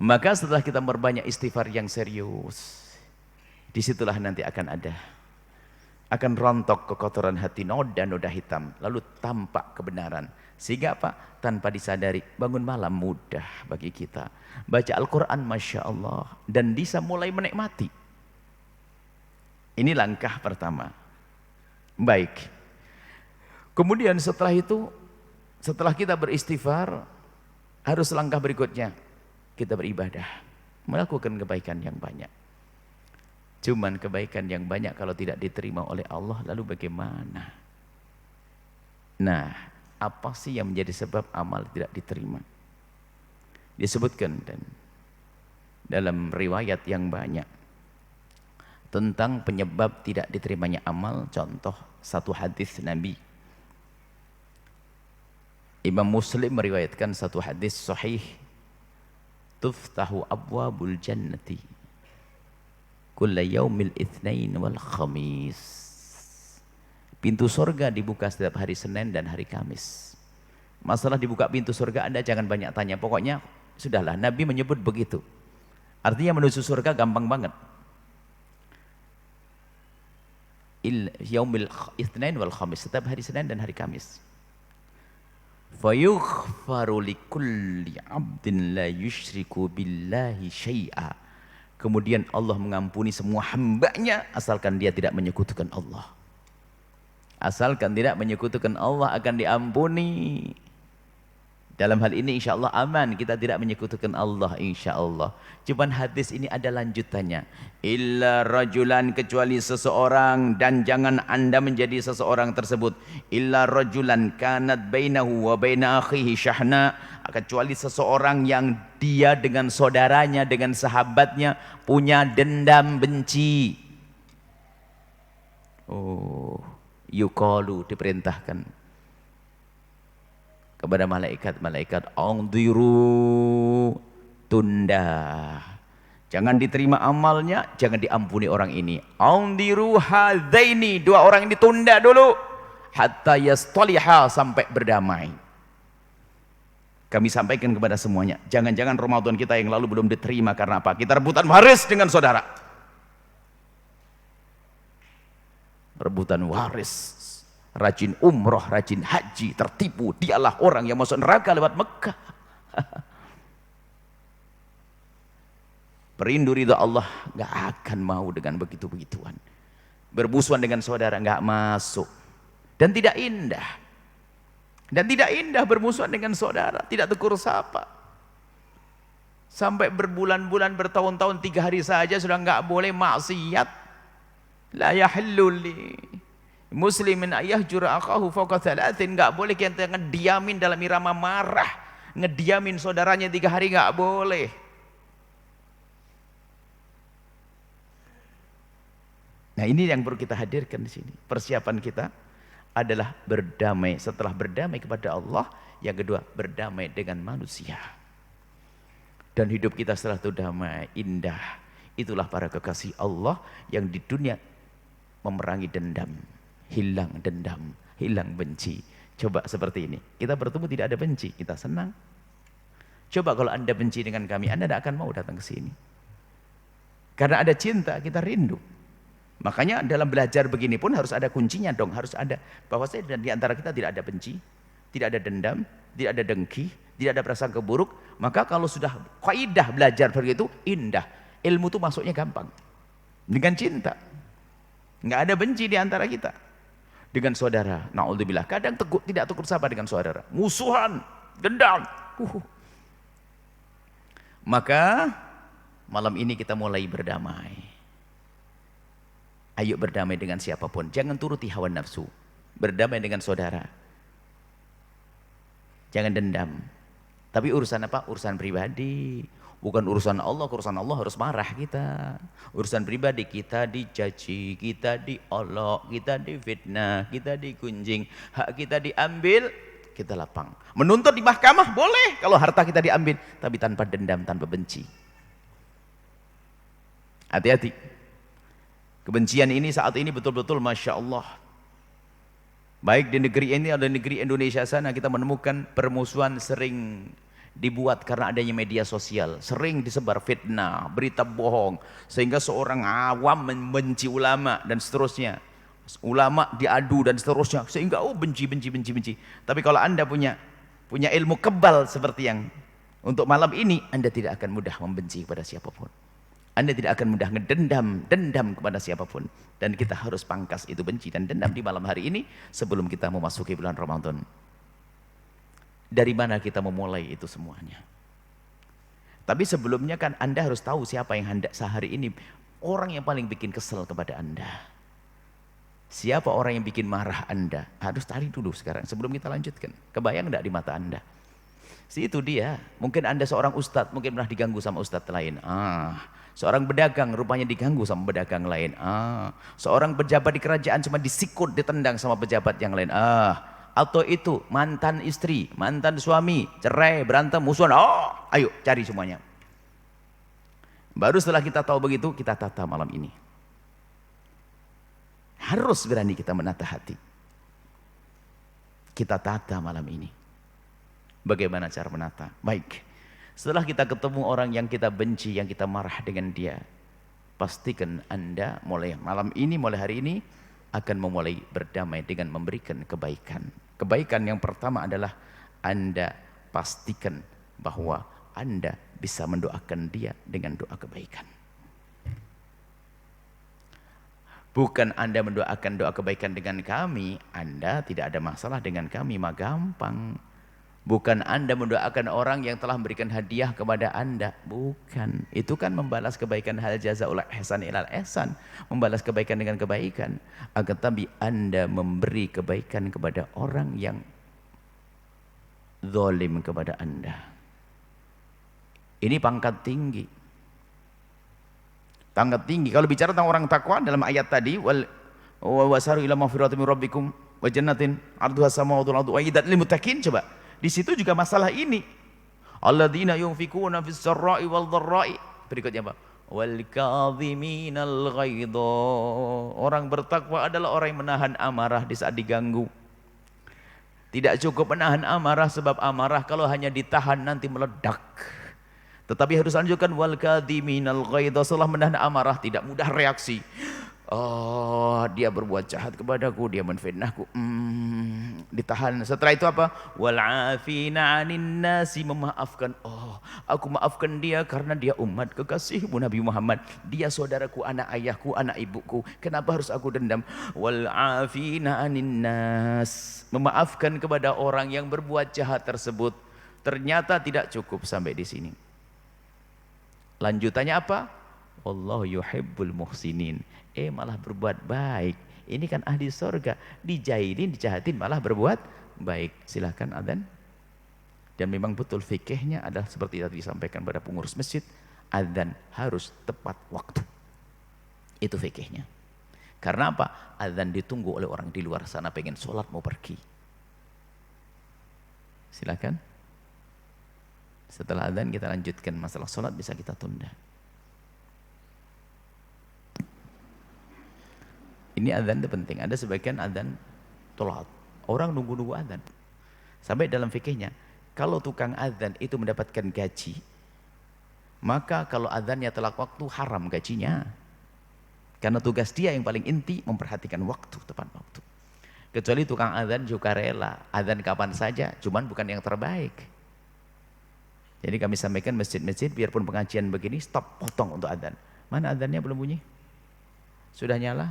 Maka setelah kita berbanyak istighfar yang serius, disitulah nanti akan rontok kekotoran hati, noda-noda hitam, lalu tampak kebenaran. Sehingga apa? Tanpa disadari, bangun malam mudah bagi kita. Baca Al-Quran, Masya Allah, dan bisa mulai menikmati. Ini langkah pertama. Baik. Kemudian setelah itu, setelah kita beristighfar, harus langkah berikutnya, kita beribadah, melakukan kebaikan yang banyak. Cuman kebaikan yang banyak kalau tidak diterima oleh Allah, lalu bagaimana? Nah, apa sih yang menjadi sebab amal tidak diterima? Disebutkan dan dalam riwayat yang banyak tentang penyebab tidak diterimanya amal. Contoh satu hadis Nabi. Imam Muslim meriwayatkan satu hadis sahih. Tuftahu abwabul jannati kulla yaumil itsnain wal khamis. Pintu surga dibuka setiap hari Senin dan hari Kamis. Masalah dibuka pintu surga Anda jangan banyak tanya. Pokoknya sudahlah, Nabi menyebut begitu. Artinya menuju surga gampang banget. Yaumil itsnain wal khamis, setiap hari Senin dan hari Kamis. Fayughfaru likulli 'abdin la yusyriku billahi syai'a. Kemudian Allah mengampuni semua hambanya asalkan dia tidak menyekutukan Allah. Asalkan tidak menyekutukan Allah akan diampuni. Dalam hal ini insya Allah aman, kita tidak menyekutukan Allah insya Allah. Cuman hadis ini ada lanjutannya. Illa rajulan, kecuali seseorang, dan jangan anda menjadi seseorang tersebut. Illa rajulan kanat bainahu wa baina akhihi syahna, kecuali seseorang yang dia dengan saudaranya, dengan sahabatnya punya dendam benci. Oh, yuqalu, diperintahkan kepada malaikat-malaikat, anziru, tunda, jangan diterima amalnya, jangan diampuni orang ini. Anziru hadaini, dua orang ini tunda dulu, hatta yastaliha, sampai berdamai. Kami sampaikan kepada semuanya, jangan-jangan Ramadan kita yang lalu belum diterima karena apa? Kita rebutan waris dengan saudara, rebutan waris. Rajin umroh, rajin haji, tertipu, dialah orang yang masuk neraka lewat Mekah. Perindu ridha Allah nggak akan mau dengan begitu-begituan. Bermusuhan dengan saudara nggak masuk, dan tidak indah. Dan tidak indah bermusuhan dengan saudara, tidak tegur sapa. Sampai berbulan-bulan, bertahun-tahun, 3 hari saja sudah nggak boleh maksiat. La yahillu li muslimin ayahjura akahu fawqa thalathin, nggak boleh kita ngediamin dalam irama marah, ngediamin saudaranya 3 hari, nggak boleh. Nah, ini yang perlu kita hadirkan di sini. Persiapan kita adalah berdamai. Setelah berdamai kepada Allah, yang kedua berdamai dengan manusia. Dan hidup kita setelah itu damai, indah. Itulah para kekasih Allah yang di dunia memerangi dendam. Hilang dendam, hilang benci. Coba seperti ini, kita bertemu tidak ada benci, kita senang. Coba kalau anda benci dengan kami, anda tidak akan mau datang ke sini. Karena ada cinta, kita rindu. Makanya dalam belajar begini pun harus ada kuncinya dong, harus ada. Bahwasanya di antara kita tidak ada benci, tidak ada dendam, tidak ada dengki, tidak ada prasangka buruk. Maka kalau sudah kaidah belajar begitu, indah. Ilmu itu masuknya gampang. Dengan cinta. Nggak ada benci di antara kita. Dengan saudara, na'udzubillah, kadang tidak tegur sapa dengan saudara, musuhan, dendam. Maka malam ini kita mulai berdamai. Ayo berdamai dengan siapapun, jangan turuti hawa nafsu. Berdamai dengan saudara, jangan dendam. Tapi urusan apa? Urusan pribadi. Bukan urusan Allah, urusan Allah harus marah kita. Urusan pribadi kita dicaci, kita diolok, kita difitnah, kita digunjing, hak kita diambil, kita lapang. Menuntut di mahkamah boleh kalau harta kita diambil, tapi tanpa dendam, tanpa benci. Hati-hati. Kebencian ini saat ini betul-betul Masya Allah. Baik di negeri ini atau di negeri Indonesia sana, kita menemukan permusuhan sering dibuat karena adanya media sosial, sering disebar fitnah, berita bohong, sehingga seorang awam membenci ulama dan seterusnya, ulama diadu dan seterusnya, sehingga benci. Tapi kalau anda punya ilmu kebal seperti yang untuk malam ini, anda tidak akan mudah membenci kepada siapapun, anda tidak akan mudah dendam kepada siapapun, dan kita harus pangkas itu benci dan dendam di malam hari ini sebelum kita memasuki bulan Ramadan. Dari mana kita memulai itu semuanya? Tapi sebelumnya kan anda harus tahu siapa yang hendak sehari ini orang yang paling bikin kesel kepada anda. Siapa orang yang bikin marah anda? Harus cari dulu sekarang sebelum kita lanjutkan. Kebayang enggak di mata anda? Si itu dia. Mungkin anda seorang ustadz, mungkin pernah diganggu sama ustadz lain. Seorang pedagang rupanya diganggu sama pedagang lain. Seorang pejabat di kerajaan cuma disikut, ditendang sama pejabat yang lain. Atau itu mantan istri, mantan suami, cerai, berantem, musuhan. Ayo cari semuanya. Baru setelah kita tahu begitu, kita tata malam ini. Harus berani kita menata hati. Kita tata malam ini. Bagaimana cara menata? Baik. Setelah kita ketemu orang yang kita benci, yang kita marah dengan dia, pastikan anda mulai malam ini, mulai hari ini, akan memulai berdamai dengan memberikan kebaikan. Kebaikan yang pertama adalah anda pastikan bahwa anda bisa mendoakan dia dengan doa kebaikan. Bukan anda mendoakan doa kebaikan dengan kami, anda tidak ada masalah dengan kami, mah gampang. Bukan Anda mendoakan orang yang telah memberikan hadiah kepada Anda. Bukan. Itu kan membalas kebaikan, hal jazaul ihsan ilal ihsan. Membalas kebaikan dengan kebaikan. Akan tapi Anda memberi kebaikan kepada orang yang zalim kepada Anda. Ini pangkat tinggi. Pangkat tinggi. Kalau bicara tentang orang takwa dalam ayat tadi, wasaru ila maghfiratin min rabbikum wa jannatin 'arduha as-samawati wal ardu uiddat lil muttaqin. Coba. Di situ juga masalah ini. Alladzina yunfikuna fis sarra'i wal dharra'i. Berikutnya apa? Wal kadhiminal ghaidha. Orang bertakwa adalah orang yang menahan amarah di saat diganggu. Tidak cukup menahan amarah, sebab amarah kalau hanya ditahan nanti meledak. Tetapi harus lanjutkan wal kadhiminal ghaidha. Setelah menahan amarah tidak mudah reaksi. Oh, dia berbuat jahat kepadaku, dia menfitnahku. Ditahan. Setelah itu apa? Wal afina 'anin nasi, memaafkan. Oh, aku maafkan dia karena dia umat kekasihmu Nabi Muhammad. Dia saudaraku, anak ayahku, anak ibuku. Kenapa harus aku dendam? Wal afina 'anin nas, memaafkan kepada orang yang berbuat jahat tersebut. Ternyata tidak cukup sampai di sini. Lanjutannya apa? Wallahu yuhibbul muhsinin. Malah berbuat baik. Ini kan ahli surga. Dijailin, dijahatin, malah berbuat baik. Silahkan adzan. Dan memang betul fikihnya adalah seperti tadi disampaikan pada pengurus masjid. Adzan harus tepat waktu. Itu fikihnya. Karena apa? Adzan ditunggu oleh orang di luar sana pengen sholat mau pergi. Silahkan. Setelah adzan kita lanjutkan masalah sholat, bisa kita tunda. Ini adzan itu penting. Ada sebagian adzan telat. Orang nunggu-nunggu adzan. Sampai dalam fikihnya, kalau tukang adzan itu mendapatkan gaji, maka kalau adzannya telat waktu haram gajinya. Karena tugas dia yang paling inti memperhatikan waktu, tepat waktu. Kecuali tukang adzan juga rela, adzan kapan saja, cuman bukan yang terbaik. Jadi kami sampaikan masjid-masjid biarpun pengajian begini stop, potong untuk adzan. Mana adzannya belum bunyi? Sudah nyala?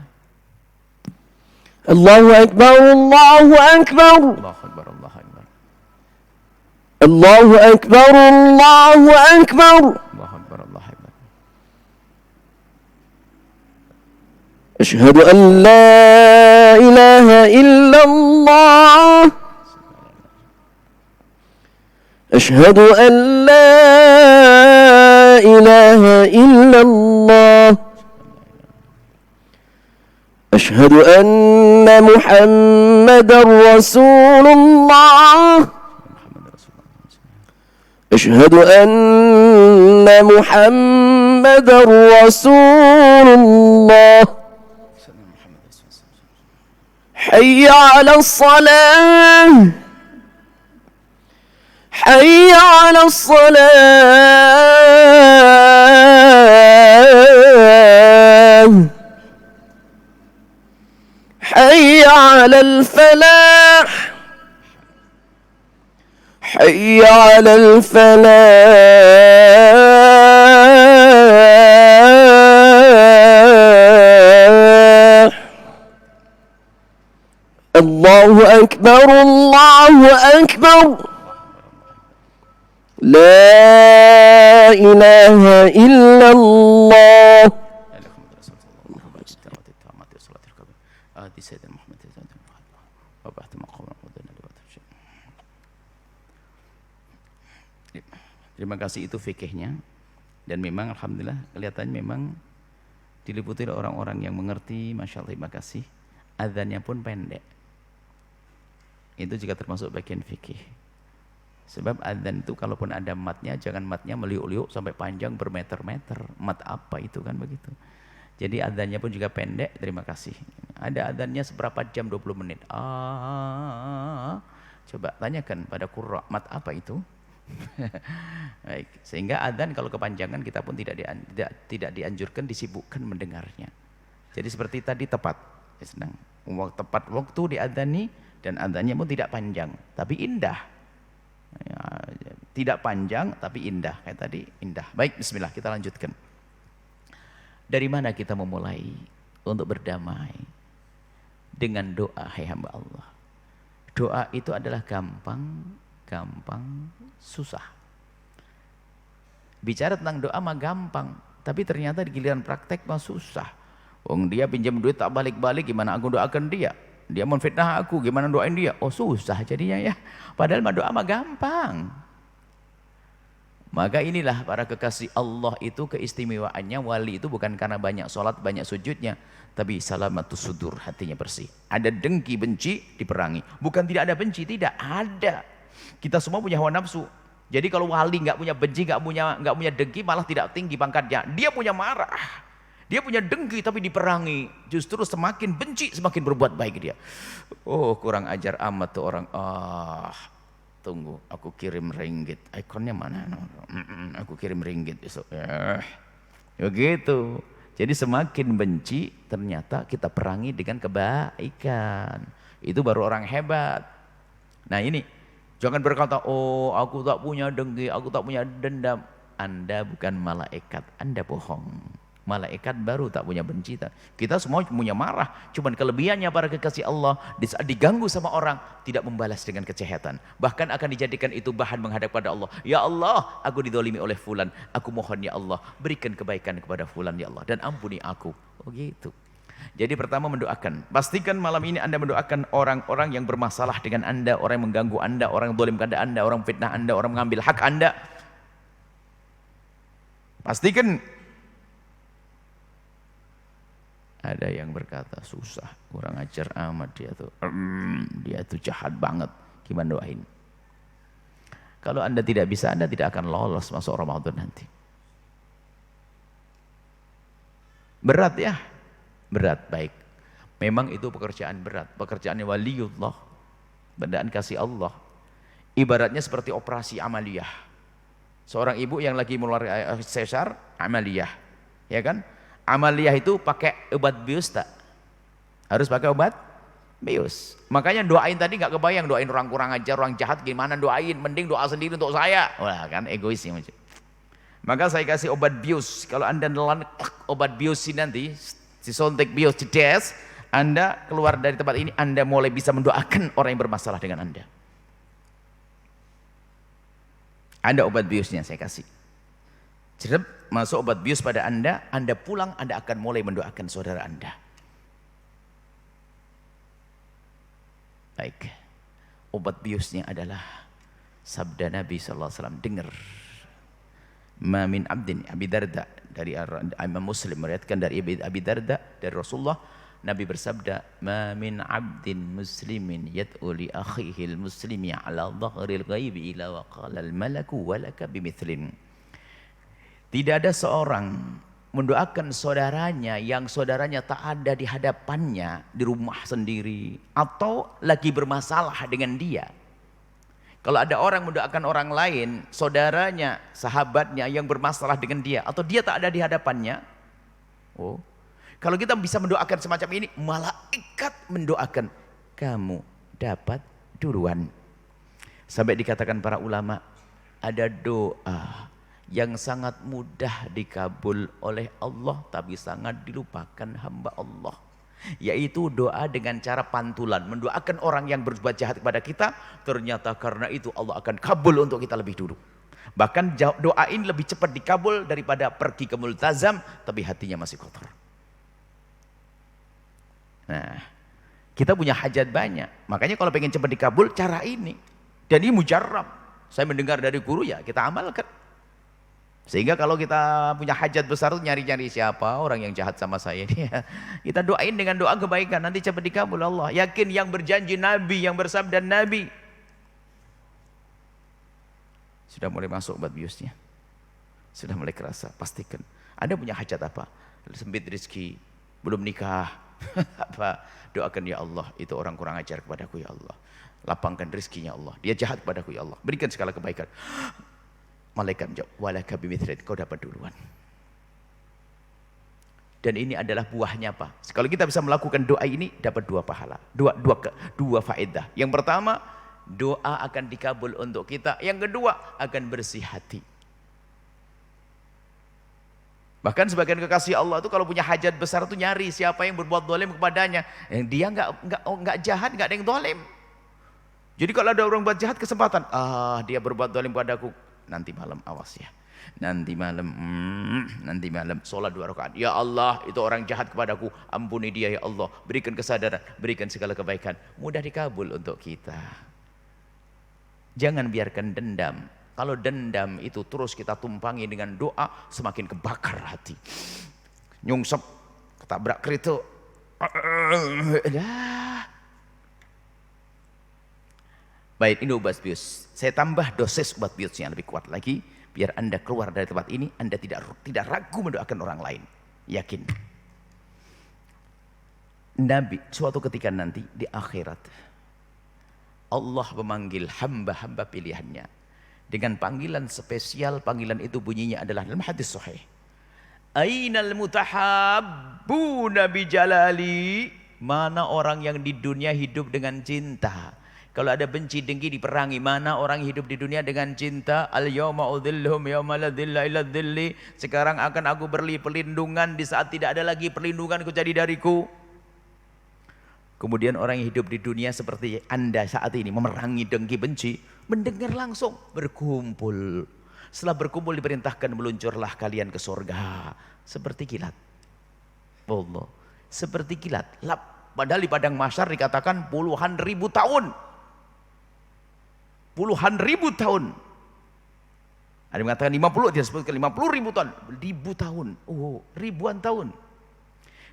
Allahu Akbar, Allahu Akbar. Allahu Akbar, Allahu Akbar. Allahu Akbar, Allahu Akbar. Allahu Akbar, Allahu Akbar. Asyhadu an la ilaha illallah. Asyhadu an la ilaha illallah. أشهد أن محمد رسول الله. أشهد أن محمد رسول الله. حي على الصلاة. حي على الصلاة. حي على الفلاح. حي على الفلاح. الله أكبر، الله أكبر. لا إله إلا الله. Terima kasih, itu fikihnya. Dan memang alhamdulillah kelihatannya memang diliputi oleh orang-orang yang mengerti. Masya Allah, terima kasih. Adzannya pun pendek. Itu juga termasuk bagian fikih. Sebab adzan itu kalaupun ada matnya, jangan matnya meliuk-liuk sampai panjang bermeter-meter. Mat apa itu kan begitu. Jadi adzannya pun juga pendek. Terima kasih. Ada adzannya seberapa jam? 20 menit. Coba tanyakan pada qurra, mat apa itu? Baik, sehingga adzan kalau kepanjangan kita pun tidak dianjurkan disibukkan mendengarnya. Jadi seperti tadi tepat, senang. Tepat waktu diadzani dan adzannya pun tidak panjang, tapi indah. Ya, tidak panjang tapi indah, kayak tadi indah. Baik, bismillah, kita lanjutkan. Dari mana kita memulai untuk berdamai dengan doa, hai hamba Allah? Doa itu adalah gampang gampang, susah. Bicara tentang doa mah gampang, tapi ternyata di giliran praktek mah susah. Wong dia pinjam duit tak balik-balik, gimana aku doakan dia? Dia menfitnah aku, gimana doain dia? Oh susah jadinya ya. Padahal mah doa mah gampang. Maka inilah para kekasih Allah itu keistimewaannya, wali itu bukan karena banyak sholat, banyak sujudnya, tapi salamatus sudur, hatinya bersih. Ada dengki, benci, diperangi. Bukan tidak ada benci, tidak ada. Kita semua punya hawa nafsu. Jadi kalau wali nggak punya benci, nggak punya dengki, malah tidak tinggi pangkatnya. Dia punya marah, dia punya dengki, tapi diperangi. Justru semakin benci, semakin berbuat baik dia. Oh kurang ajar amat tuh orang. Tunggu, aku kirim ringgit. Ikonnya mana? Aku kirim ringgit besok. Begitu. Jadi semakin benci, ternyata kita perangi dengan kebaikan. Itu baru orang hebat. Nah ini, jangan berkata, oh aku tak punya dengki, aku tak punya dendam. Anda bukan malaikat, Anda bohong. Malaikat baru tak punya benci. Kita semua punya marah. Cuman kelebihannya para kekasih Allah, di saat diganggu sama orang, tidak membalas dengan kejahatan. Bahkan akan dijadikan itu bahan menghadap pada Allah. Ya Allah, aku didolimi oleh fulan. Aku mohon ya Allah, berikan kebaikan kepada fulan ya Allah. Dan ampuni aku. Oh gitu. Jadi pertama mendoakan. Pastikan malam ini Anda mendoakan orang-orang yang bermasalah dengan Anda. Orang yang mengganggu Anda, orang yang dolim kepada Anda, orang fitnah Anda, orang mengambil hak Anda. Pastikan. Ada yang berkata susah, kurang ajar amat dia tuh jahat banget. Gimana doain? Kalau Anda tidak bisa, Anda tidak akan lolos masuk Ramadan nanti. Berat ya? Berat, baik. Memang itu pekerjaan berat, pekerjaannya waliullah, bendaan kasih Allah. Ibaratnya seperti operasi amaliyah. Seorang ibu yang lagi mengeluarkan sesar, amaliyah, ya kan? Amaliyah itu pakai obat bius tak? Harus pakai obat bius. Makanya doain tadi nggak kebayang, doain orang kurang ajar, orang jahat gimana doain, mending doa sendiri untuk saya. Wah kan egoisnya macam. Maka saya kasih obat bius. Kalau Anda nelan obat bius ini nanti, si suntik bius cedes, Anda keluar dari tempat ini, Anda mulai bisa mendoakan orang yang bermasalah dengan Anda. Anda obat biusnya saya kasih. Cerep, masuk obat bius pada Anda pulang, Anda akan mulai mendoakan saudara Anda. Baik, obat biusnya adalah sabda Nabi SAW. Dengar, ma min abdin, Abi Darda, dari Imam Muslim meriwayatkan dari Abi Darda, dari Rasulullah, Nabi bersabda, ma min abdin muslimin yad'u li akhihi al-muslimi ala dhahril ghaibi ila wa qala al-malaku walaka bimithlin. Tidak ada seorang mendoakan saudaranya yang saudaranya tak ada di hadapannya, di rumah sendiri, atau lagi bermasalah dengan dia. Kalau ada orang mendoakan orang lain, saudaranya, sahabatnya yang bermasalah dengan dia, atau dia tak ada di hadapannya, oh, kalau kita bisa mendoakan semacam ini, malaikat mendoakan, kamu dapat duluan. Sampai dikatakan para ulama, ada doa yang sangat mudah dikabul oleh Allah, tapi sangat dilupakan hamba Allah, yaitu doa dengan cara pantulan, mendoakan orang yang berbuat jahat kepada kita. Ternyata karena itu Allah akan kabul untuk kita lebih dulu. Bahkan doa ini lebih cepat dikabul daripada pergi ke multazam tapi hatinya masih kotor. Nah, kita punya hajat banyak, makanya kalau pengen cepat dikabul, cara ini. Dan ini mujarrab, saya mendengar dari guru, ya kita amalkan. Sehingga kalau kita punya hajat besar itu nyari-nyari siapa orang yang jahat sama saya ini, kita doain dengan doa kebaikan, nanti cepat dikabul Allah. Yakin yang berjanji Nabi, yang bersabda Nabi. Sudah mulai masuk obat biusnya, sudah mulai kerasa. Pastikan Anda punya hajat apa? Sempit rezeki, belum nikah, apa? Doakan ya Allah, itu orang kurang ajar kepadaku ya Allah, lapangkan rezekinya Allah, dia jahat kepadaku ya Allah, berikan segala kebaikan. Malaikat menjawab, walaka bimithlin, kau dapat duluan. Dan ini adalah buahnya apa? Kalau kita bisa melakukan doa ini, dapat dua pahala, dua faedah. Yang pertama, doa akan dikabul untuk kita. Yang kedua, akan bersih hati. Bahkan sebagian kekasih Allah itu kalau punya hajat besar itu nyari siapa yang berbuat dolim kepadanya. Yang dia nggak jahat, nggak ada yang dolim. Jadi kalau ada orang buat jahat kesempatan, dia berbuat zalim padaku, nanti malam awas ya. Nanti malam sholat 2 rakaat. Ya Allah, itu orang jahat kepadaku, ampuni dia ya Allah, berikan kesadaran, berikan segala kebaikan. Mudah dikabul untuk kita. Jangan biarkan dendam. Kalau dendam itu terus kita tumpangi dengan doa, semakin kebakar hati. Nyungsep, ketabrak kereta. Baik, ini obat bius. Saya tambah dosis obat biusnya lebih kuat lagi, biar Anda keluar dari tempat ini, Anda tidak ragu mendoakan orang lain. Yakin. Nabi, suatu ketika nanti di akhirat, Allah memanggil hamba-hamba pilihannya dengan panggilan spesial. Panggilan itu bunyinya adalah dalam hadis sahih, Ainal mutahabbuna bi jalali. Mana orang yang di dunia hidup dengan cinta? Kalau ada benci dengki diperangi. Mana orang hidup di dunia dengan cinta? Al yawma udhilluhum yawma la dhilla illa dhilli. Sekarang akan aku beri perlindungan di saat tidak ada lagi perlindungan jadi dariku. Kemudian orang yang hidup di dunia seperti Anda saat ini, memerangi dengki benci, mendengar langsung, berkumpul. Setelah berkumpul diperintahkan, meluncurlah kalian ke surga seperti kilat. Allah, seperti kilat. Padahal di padang mahsyar dikatakan puluhan ribu tahun. Puluhan ribu tahun. Ada yang mengatakan 50, dia sebutkan 50 ribu tahun. Ribu tahun. Oh, ribuan tahun.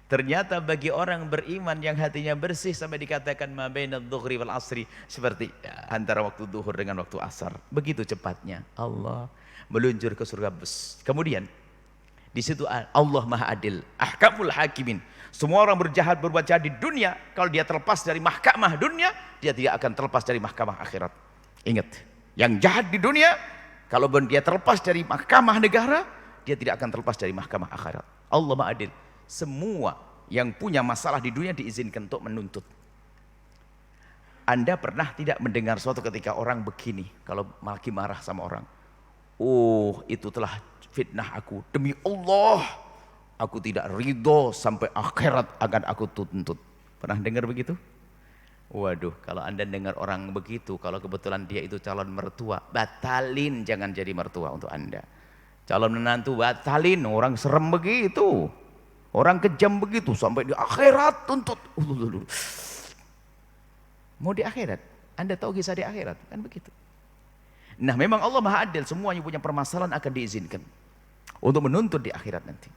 Ternyata bagi orang beriman yang hatinya bersih, sampai dikatakan ma bainadz dhuhri wal asri, seperti antara waktu zuhur dengan waktu asar. Begitu cepatnya Allah meluncur ke surga bus. Kemudian di situ Allah Maha Adil, ahkamul hakimin. Semua orang berbuat jahat di dunia, kalau dia terlepas dari mahkamah dunia, dia tidak akan terlepas dari mahkamah akhirat. Ingat, yang jahat di dunia, kalau dia terlepas dari mahkamah negara, dia tidak akan terlepas dari mahkamah akhirat. Allah Maha Adil. Semua yang punya masalah di dunia diizinkan untuk menuntut. Anda pernah tidak mendengar suatu ketika orang begini, kalau lagi marah sama orang, oh itu telah fitnah aku, demi Allah aku tidak ridho, sampai akhirat akan aku tuntut. Pernah dengar begitu? Waduh, kalau Anda dengar orang begitu, kalau kebetulan dia itu calon mertua, batalin, jangan jadi mertua untuk Anda. Calon menantu batalin, orang serem begitu. Orang kejam begitu, sampai di akhirat tuntut. Mau di akhirat? Anda tahu kisah di akhirat? Kan begitu. Nah, memang Allah Maha Adil, semuanya punya permasalahan akan diizinkan untuk menuntut di akhirat nanti.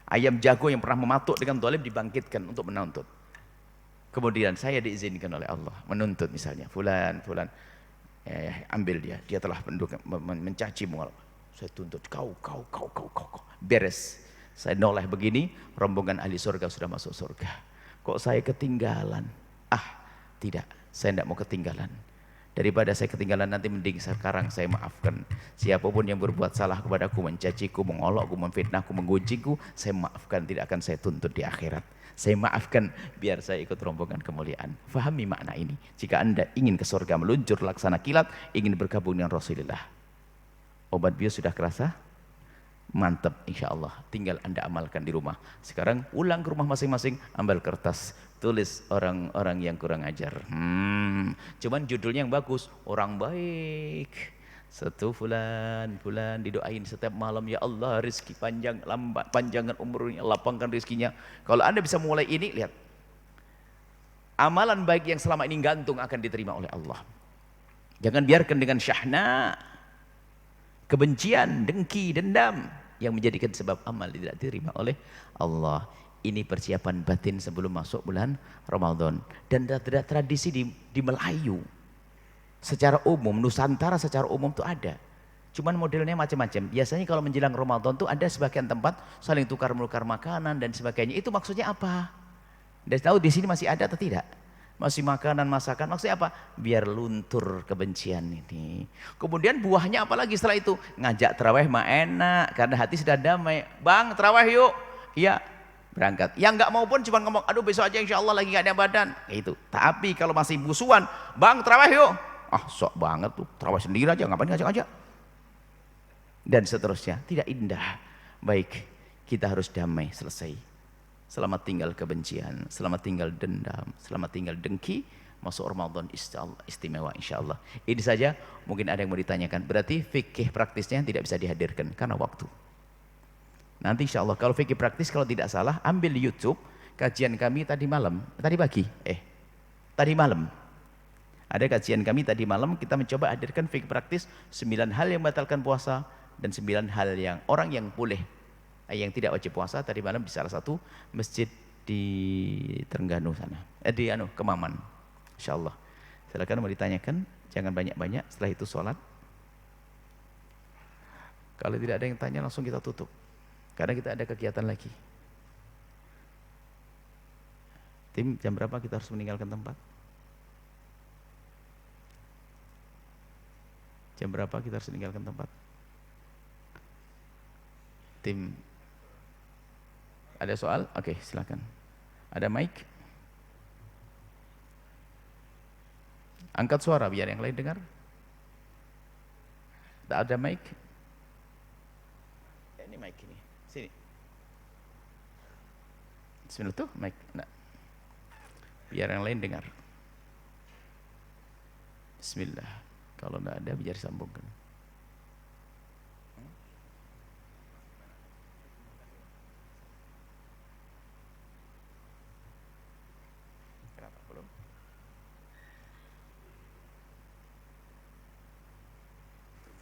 Ayam jago yang pernah mematuk dengan zalim dibangkitkan untuk menuntut. Kemudian saya diizinkan oleh Allah menuntut, misalnya fulan ambil dia telah mencacimu. Saya tuntut kau. Beres. Saya noleh begini, rombongan ahli surga sudah masuk surga. Kok saya ketinggalan? Tidak, saya tidak mau ketinggalan. Daripada saya ketinggalan nanti, mending sekarang saya maafkan. Siapapun yang berbuat salah kepadaku, mencaciku, mengolokku, memfitnahku, menggunjingku, saya maafkan, tidak akan saya tuntut di akhirat. Saya maafkan biar saya ikut rombongan kemuliaan. Fahami makna ini. Jika Anda ingin ke surga meluncur laksana kilat, ingin bergabung dengan Rasulullah. Obat bius sudah kerasa? Mantap, insya Allah. Tinggal Anda amalkan di rumah. Sekarang pulang ke rumah masing-masing, ambil kertas, tulis orang-orang yang kurang ajar. Cuman judulnya yang bagus, orang baik. Satu fulan didoain setiap malam, ya Allah rezeki panjangkan umurnya, lapangkan rezekinya. Kalau Anda bisa mulai ini, lihat, amalan baik yang selama ini gantung akan diterima oleh Allah. Jangan biarkan dengan syahna, kebencian, dengki, dendam yang menjadikan sebab amal tidak diterima oleh Allah. Ini persiapan batin sebelum masuk bulan Ramadan. Dan tradisi di Melayu secara umum, Nusantara secara umum itu ada. Cuman modelnya macam-macam. Biasanya kalau menjelang Ramadan tuh ada sebagian tempat saling tukar-menukar makanan dan sebagainya. Itu maksudnya apa? Dan tahu di sini masih ada atau tidak? Masih makanan, masakan, maksudnya apa? Biar luntur kebencian ini. Kemudian buahnya apa lagi setelah itu? Ngajak terawih mah enak, karena hati sudah damai. Bang, terawih yuk. Iya, berangkat. Yang nggak mau pun cuma ngomong, aduh besok aja insya Allah lagi nggak ada badan. Itu. Tapi kalau masih musuhan, bang terawih yuk. Sok banget tuh, terawih sendiri aja, ngapain ngajak-ngajak? Dan seterusnya, tidak indah. Baik, kita harus damai, selesai. Selamat tinggal kebencian, selamat tinggal dendam, selamat tinggal dengki. masuk Ramadan istimewa insyaallah. Ini saja, mungkin ada yang mau ditanyakan. Berarti fikih praktisnya tidak bisa dihadirkan karena waktu. Nanti insyaallah kalau fikih praktis, kalau tidak salah ambil di YouTube kajian kami tadi malam, tadi malam. Ada kajian kami tadi malam, kita mencoba hadirkan fikih praktis 9 hal yang membatalkan puasa dan 9 hal yang orang yang boleh, yang tidak wajib puasa tadi malam di salah satu masjid di Terengganu sana, di Kemaman. Insyaallah. Silakan mau ditanyakan, jangan banyak-banyak, setelah itu sholat. Kalau tidak ada yang tanya langsung kita tutup. Karena kita ada kegiatan lagi. Tim, jam berapa kita harus meninggalkan tempat? Jam berapa kita harus meninggalkan tempat? Tim, ada soal? Oke, silakan. Ada mic? Angkat suara biar yang lain dengar. Tak ada mic? Ini mic ini. Sini. Bismillah tuh mic. Nah. Biar yang lain dengar. Bismillah. Kalau tidak ada biar disambungkan. Kenapa belum?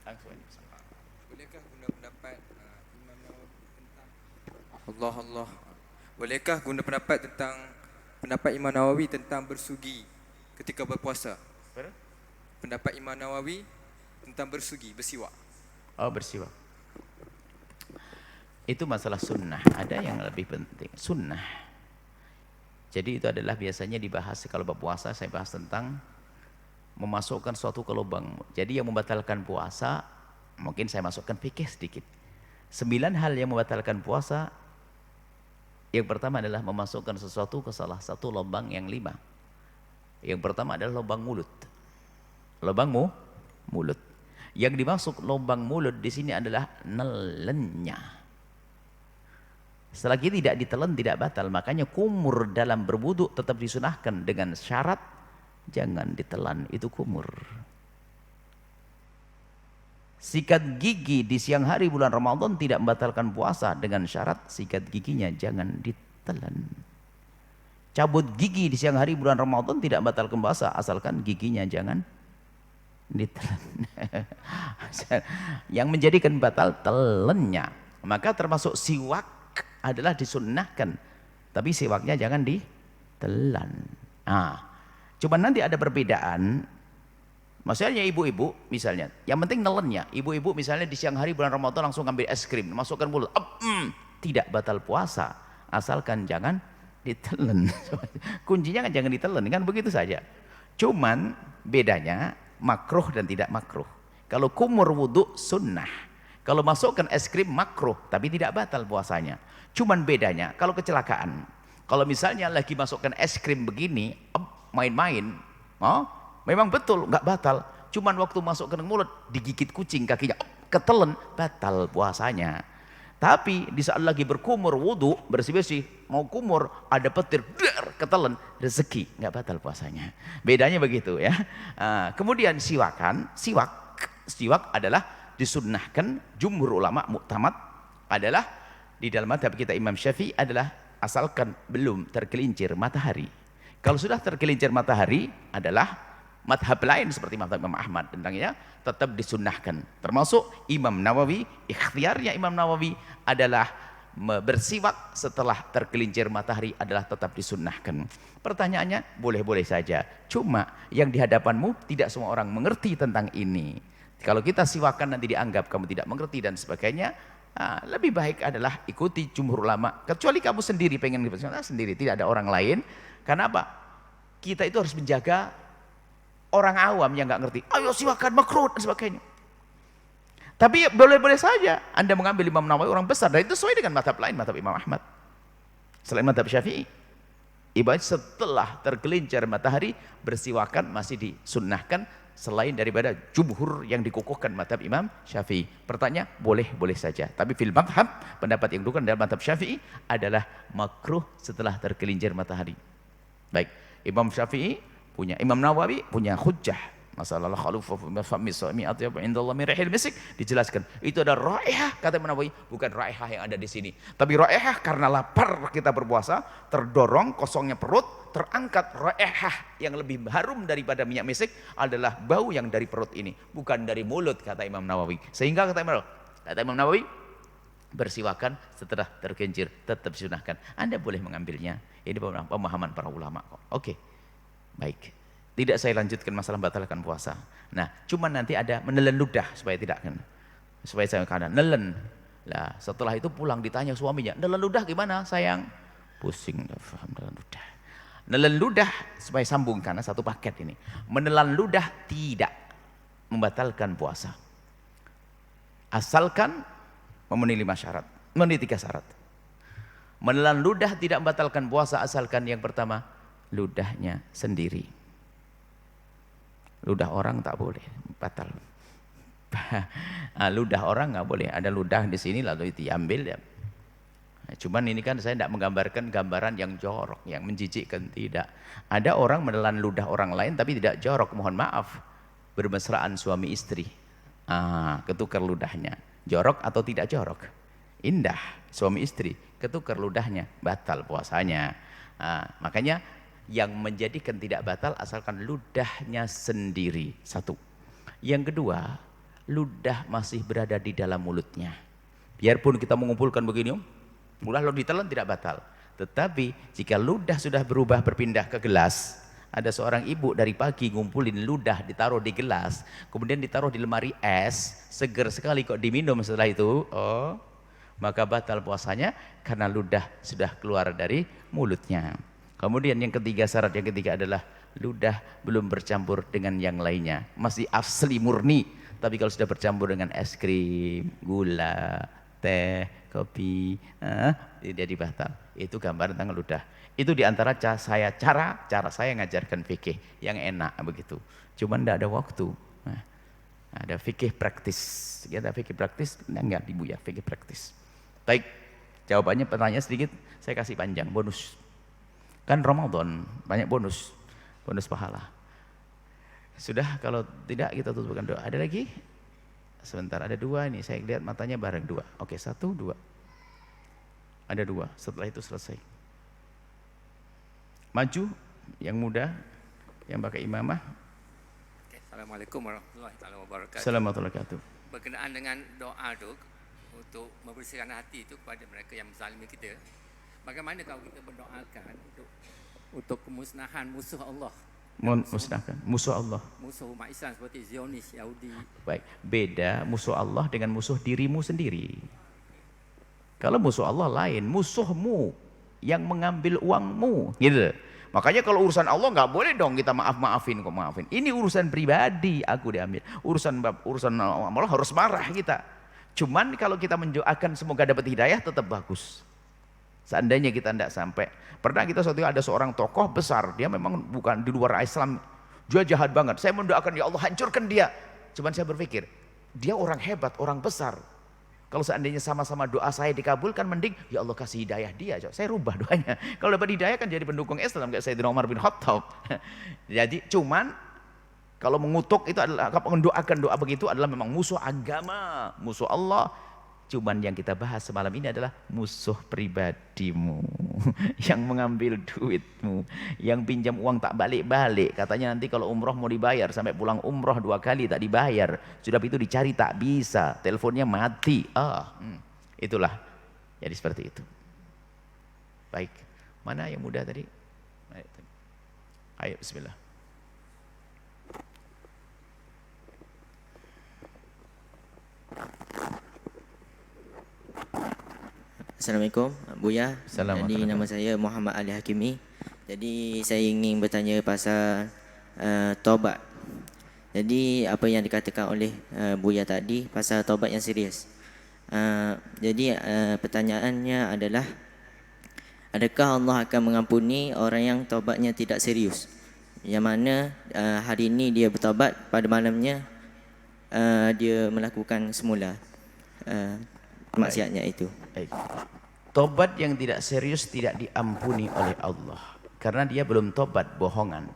Langsung aja. Bolehkah guna pendapat Imam Nawawi tentang Allah? Bolehkah guna pendapat Imam Nawawi tentang bersugi ketika berpuasa? Pendapat Imam Nawawi tentang bersiwak. Oh, bersiwak. Itu masalah sunnah. Ada yang lebih penting, sunnah. Jadi itu adalah biasanya dibahas kalau berpuasa, saya bahas tentang memasukkan suatu ke lubang. Jadi yang membatalkan puasa, mungkin saya masukkan fikih sedikit. 9 hal yang membatalkan puasa. Yang pertama adalah memasukkan sesuatu ke salah satu lubang yang 5. Yang pertama adalah lubang mulut. Lubang mulut. Yang dimasuk lubang mulut di sini adalah nelennya. Selagi tidak ditelan tidak batal. Makanya kumur dalam berwudu tetap disunahkan dengan syarat jangan ditelan, itu kumur. Sikat gigi di siang hari bulan Ramadan tidak membatalkan puasa dengan syarat sikat giginya jangan ditelan. Cabut gigi di siang hari bulan Ramadan tidak membatalkan puasa asalkan giginya jangan ditelan. Yang menjadikan batal telennya. Maka termasuk siwak adalah disunnahkan, tapi siwaknya jangan ditelan. Cuman nanti ada perbedaan. Maksudnya ibu-ibu misalnya, yang penting nelennya. Ibu-ibu misalnya di siang hari bulan Ramadan langsung ambil es krim, masukkan mulut, tidak batal puasa, asalkan jangan ditelan. Kuncinya kan jangan ditelan, kan begitu saja. Cuman bedanya makruh dan tidak makruh. Kalau kumur wudu sunnah, kalau masukkan es krim makruh, tapi tidak batal puasanya. Cuman bedanya kalau kecelakaan, kalau misalnya lagi masukkan es krim begini, main-main, memang betul nggak batal. Cuman waktu masuk ke mulut digigit kucing kakinya, ketelen, batal puasanya. Tapi di saat lagi berkumur wudu, bersih-bersih, mau kumur, ada petir, ketelen, rezeki, nggak batal puasanya. Bedanya begitu ya. Kemudian siwak adalah disunnahkan, jumhur ulama muktamad adalah di dalam madhab kita Imam Syafi'i adalah asalkan belum tergelincir matahari. Kalau sudah tergelincir matahari adalah madhab lain seperti madhab Imam Ahmad tentangnya tetap disunnahkan. Termasuk Imam Nawawi, ikhtiarnya Imam Nawawi adalah bersiwak setelah tergelincir matahari adalah tetap disunnahkan. Pertanyaannya boleh-boleh saja. Cuma yang di hadapanmu tidak semua orang mengerti tentang ini. Kalau kita siwakan nanti dianggap kamu tidak mengerti dan sebagainya. Lebih baik adalah ikuti jumhur ulama. Kecuali kamu sendiri pengen sendiri, tidak ada orang lain. Karena apa? Kita itu harus menjaga orang awam yang nggak ngerti. Ayo siwakan makruh dan sebagainya. Tapi boleh-boleh saja Anda mengambil Imam Nawawi orang besar dan itu sesuai dengan madhab lain, madhab Imam Ahmad. Selain madhab Syafi'i, ibarat setelah tergelincir matahari bersiwakan masih disunnahkan selain daripada jumhur yang dikukuhkan madhab Imam Syafi'i. Pertanyaan boleh-boleh saja. Tapi fil madhab, pendapat yang dikukuhkan dalam madhab Syafi'i adalah makruh setelah tergelincir matahari. Baik, Imam Syafi'i punya Imam Nawawi punya hujjah masalah khalufah fami sami atyab indallah min rihil misik, dijelaskan itu ada raihah, kata Imam Nawawi, bukan raihah yang ada di sini, tapi raihah karena lapar kita berpuasa, terdorong kosongnya perut, terangkat raihah yang lebih harum daripada minyak misik adalah bau yang dari perut ini, bukan dari mulut, kata Imam Nawawi. Sehingga kata Imam Nawawi bersiwakan setelah terkencir tetap disunahkan. Anda boleh mengambilnya. Ini pemahaman para ulama kok. Oke. Baik. Tidak saya lanjutkan masalah batalkan puasa. Nah, cuman nanti ada menelan ludah supaya tidak kan. Supaya saya kadang nelen. Lah, setelah itu pulang ditanya suaminya, "Nelen ludah gimana, sayang?" Pusing, enggak paham nelen ludah. Nelen ludah supaya sambung karena satu paket ini. Menelan ludah tidak membatalkan puasa. Asalkan memenuhi 5 syarat, memenuhi 3 syarat. Menelan ludah tidak membatalkan puasa asalkan yang pertama, ludahnya sendiri. Ludah orang tak boleh, batal. Ludah orang nggak boleh. Ada ludah di sini lalu diambil ya. Cuman ini kan saya tidak menggambarkan gambaran yang jorok, yang menjijikkan, tidak. Ada orang menelan ludah orang lain tapi tidak jorok, mohon maaf. Bermesraan suami istri. Ketukar ludahnya. Jorok atau tidak jorok? Indah, suami istri, ketukar ludahnya, batal puasanya. Makanya yang menjadikan tidak batal asalkan ludahnya sendiri. Satu. Yang kedua, ludah masih berada di dalam mulutnya. Biarpun kita mengumpulkan begini, mudah lo ditelan tidak batal. Tetapi jika ludah sudah berubah berpindah ke gelas, ada seorang ibu dari pagi ngumpulin ludah ditaruh di gelas, kemudian ditaruh di lemari es, seger sekali kok diminum setelah itu, maka batal puasanya karena ludah sudah keluar dari mulutnya. Kemudian yang ketiga, syarat yang ketiga adalah ludah belum bercampur dengan yang lainnya, masih asli murni. Tapi kalau sudah bercampur dengan es krim, gula, teh, kopi, jadi batal. Itu gambaran tentang ludah. Itu diantara cara saya ngajarkan fikih yang enak begitu. Cuman tidak ada waktu. Ada fikih praktis. Kita fikih praktis, enggak ibu ya, fikih praktis. Baik, jawabannya pertanyaan sedikit, saya kasih panjang, bonus. Kan Ramadan, banyak bonus pahala. Sudah, kalau tidak kita tutupkan doa. Ada lagi? Sebentar, ada 2 ini, saya lihat matanya bareng 2. Oke, 1, 2. Ada 2, setelah itu selesai. Maju, yang muda, yang pakai imamah. Assalamualaikum warahmatullahi wabarakatuh. Assalamualaikum warahmatullahi wabarakatuh. Berkenaan dengan doa tu untuk membersihkan hati itu kepada mereka yang menzalimi kita. Bagaimana kalau kita berdoakan untuk kemusnahan musuh Allah? Musnahkan musuh Allah. Musuh umat Islam seperti Zionis, Yahudi. Baik, beda musuh Allah dengan musuh dirimu sendiri. Kalau musuh Allah lain, musuhmu yang mengambil uangmu, gitu. Makanya kalau urusan Allah nggak boleh dong kita maafin. Ini urusan pribadi, aku diambil. Urusan Allah harus marah kita. Cuman kalau kita mendoakan semoga dapat hidayah tetap bagus. Seandainya kita tidak sampai. Pernah kita suatu ada seorang tokoh besar, dia memang bukan di luar Islam, dia jahat banget. Saya mendoakan ya Allah hancurkan dia. Cuman saya berpikir, dia orang hebat, orang besar. Kalau seandainya sama-sama doa saya dikabulkan, mending ya Allah kasih hidayah dia. Saya rubah doanya. Kalau dapat hidayah kan jadi pendukung Islam kayak Sayyidina Umar bin Khattab. Jadi cuman kalau mengutuk itu adalah, mendoakan doa begitu adalah memang musuh agama, musuh Allah. Cuman yang kita bahas semalam ini adalah musuh pribadimu yang mengambil duitmu, yang pinjam uang tak balik-balik. Katanya nanti kalau umroh mau dibayar, sampai pulang umroh 2 kali tak dibayar. Sudah itu dicari tak bisa, teleponnya mati. Itulah. Jadi seperti itu. Baik. Mana yang muda tadi? Ayo bismillah. Assalamualaikum Buya. Jadi nama saya Muhammad Ali Hakimi. Jadi saya ingin bertanya pasal taubat. Jadi apa yang dikatakan oleh Buya tadi pasal taubat yang serius. Jadi pertanyaannya adalah, adakah Allah akan mengampuni orang yang taubatnya tidak serius? Yang mana hari ini dia bertaubat, pada malamnya dia melakukan semula maksiatnya itu. Baik. Tobat yang tidak serius tidak diampuni oleh Allah karena dia belum tobat bohongan.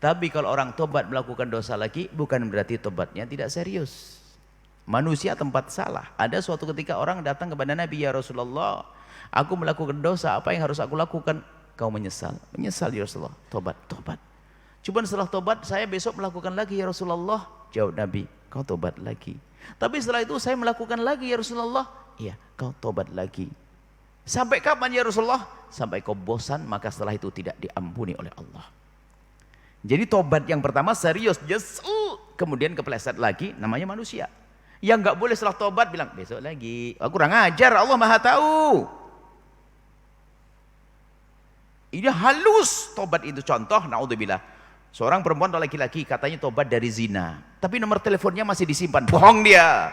Tapi kalau orang tobat melakukan dosa lagi, bukan berarti tobatnya tidak serius. Manusia tempat salah. Ada suatu ketika orang datang kepada Nabi, ya Rasulullah, aku melakukan dosa, apa yang harus aku lakukan? Kau menyesal. Menyesal ya Rasulullah. Tobat, tobat. Cuma setelah tobat, saya besok melakukan lagi ya Rasulullah. Jawab Nabi, kau tobat lagi. Tapi setelah itu saya melakukan lagi ya Rasulullah. Iya, kau tobat lagi. Sampai kapan ya Rasulullah? Sampai kau bosan, maka setelah itu tidak diampuni oleh Allah. Jadi tobat yang pertama serius, kemudian kepleset lagi, namanya manusia. Yang nggak boleh setelah tobat bilang besok lagi. Aku kurang ajar, Allah Maha tahu. Ini halus tobat itu. Contoh, naudzubillah, seorang perempuan atau laki-laki katanya tobat dari zina, tapi nomor teleponnya masih disimpan. Bohong dia.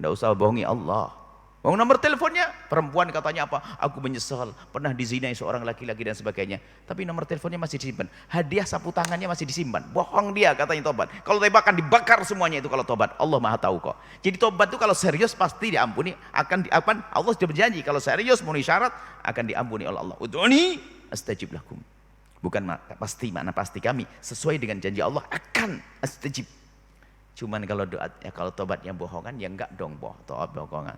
Nggak usah bohongi Allah. Mau nomor teleponnya, perempuan katanya apa? Aku menyesal, pernah dizinai seorang laki-laki dan sebagainya. Tapi nomor teleponnya masih disimpan. Hadiah sapu tangannya masih disimpan. Bohong dia katanya tobat. Kalau tobat akan dibakar semuanya itu kalau tobat. Allah Maha tahu kok. Jadi tobat itu kalau serius pasti diampuni. Allah sudah berjanji kalau serius memenuhi syarat akan diampuni oleh Allah. Ud'uni astajib lakum. Bukan pasti, makna pasti kami sesuai dengan janji Allah akan astajib. Cuman kalau doa, ya kalau tobatnya bohongan ya enggak dong bohongan.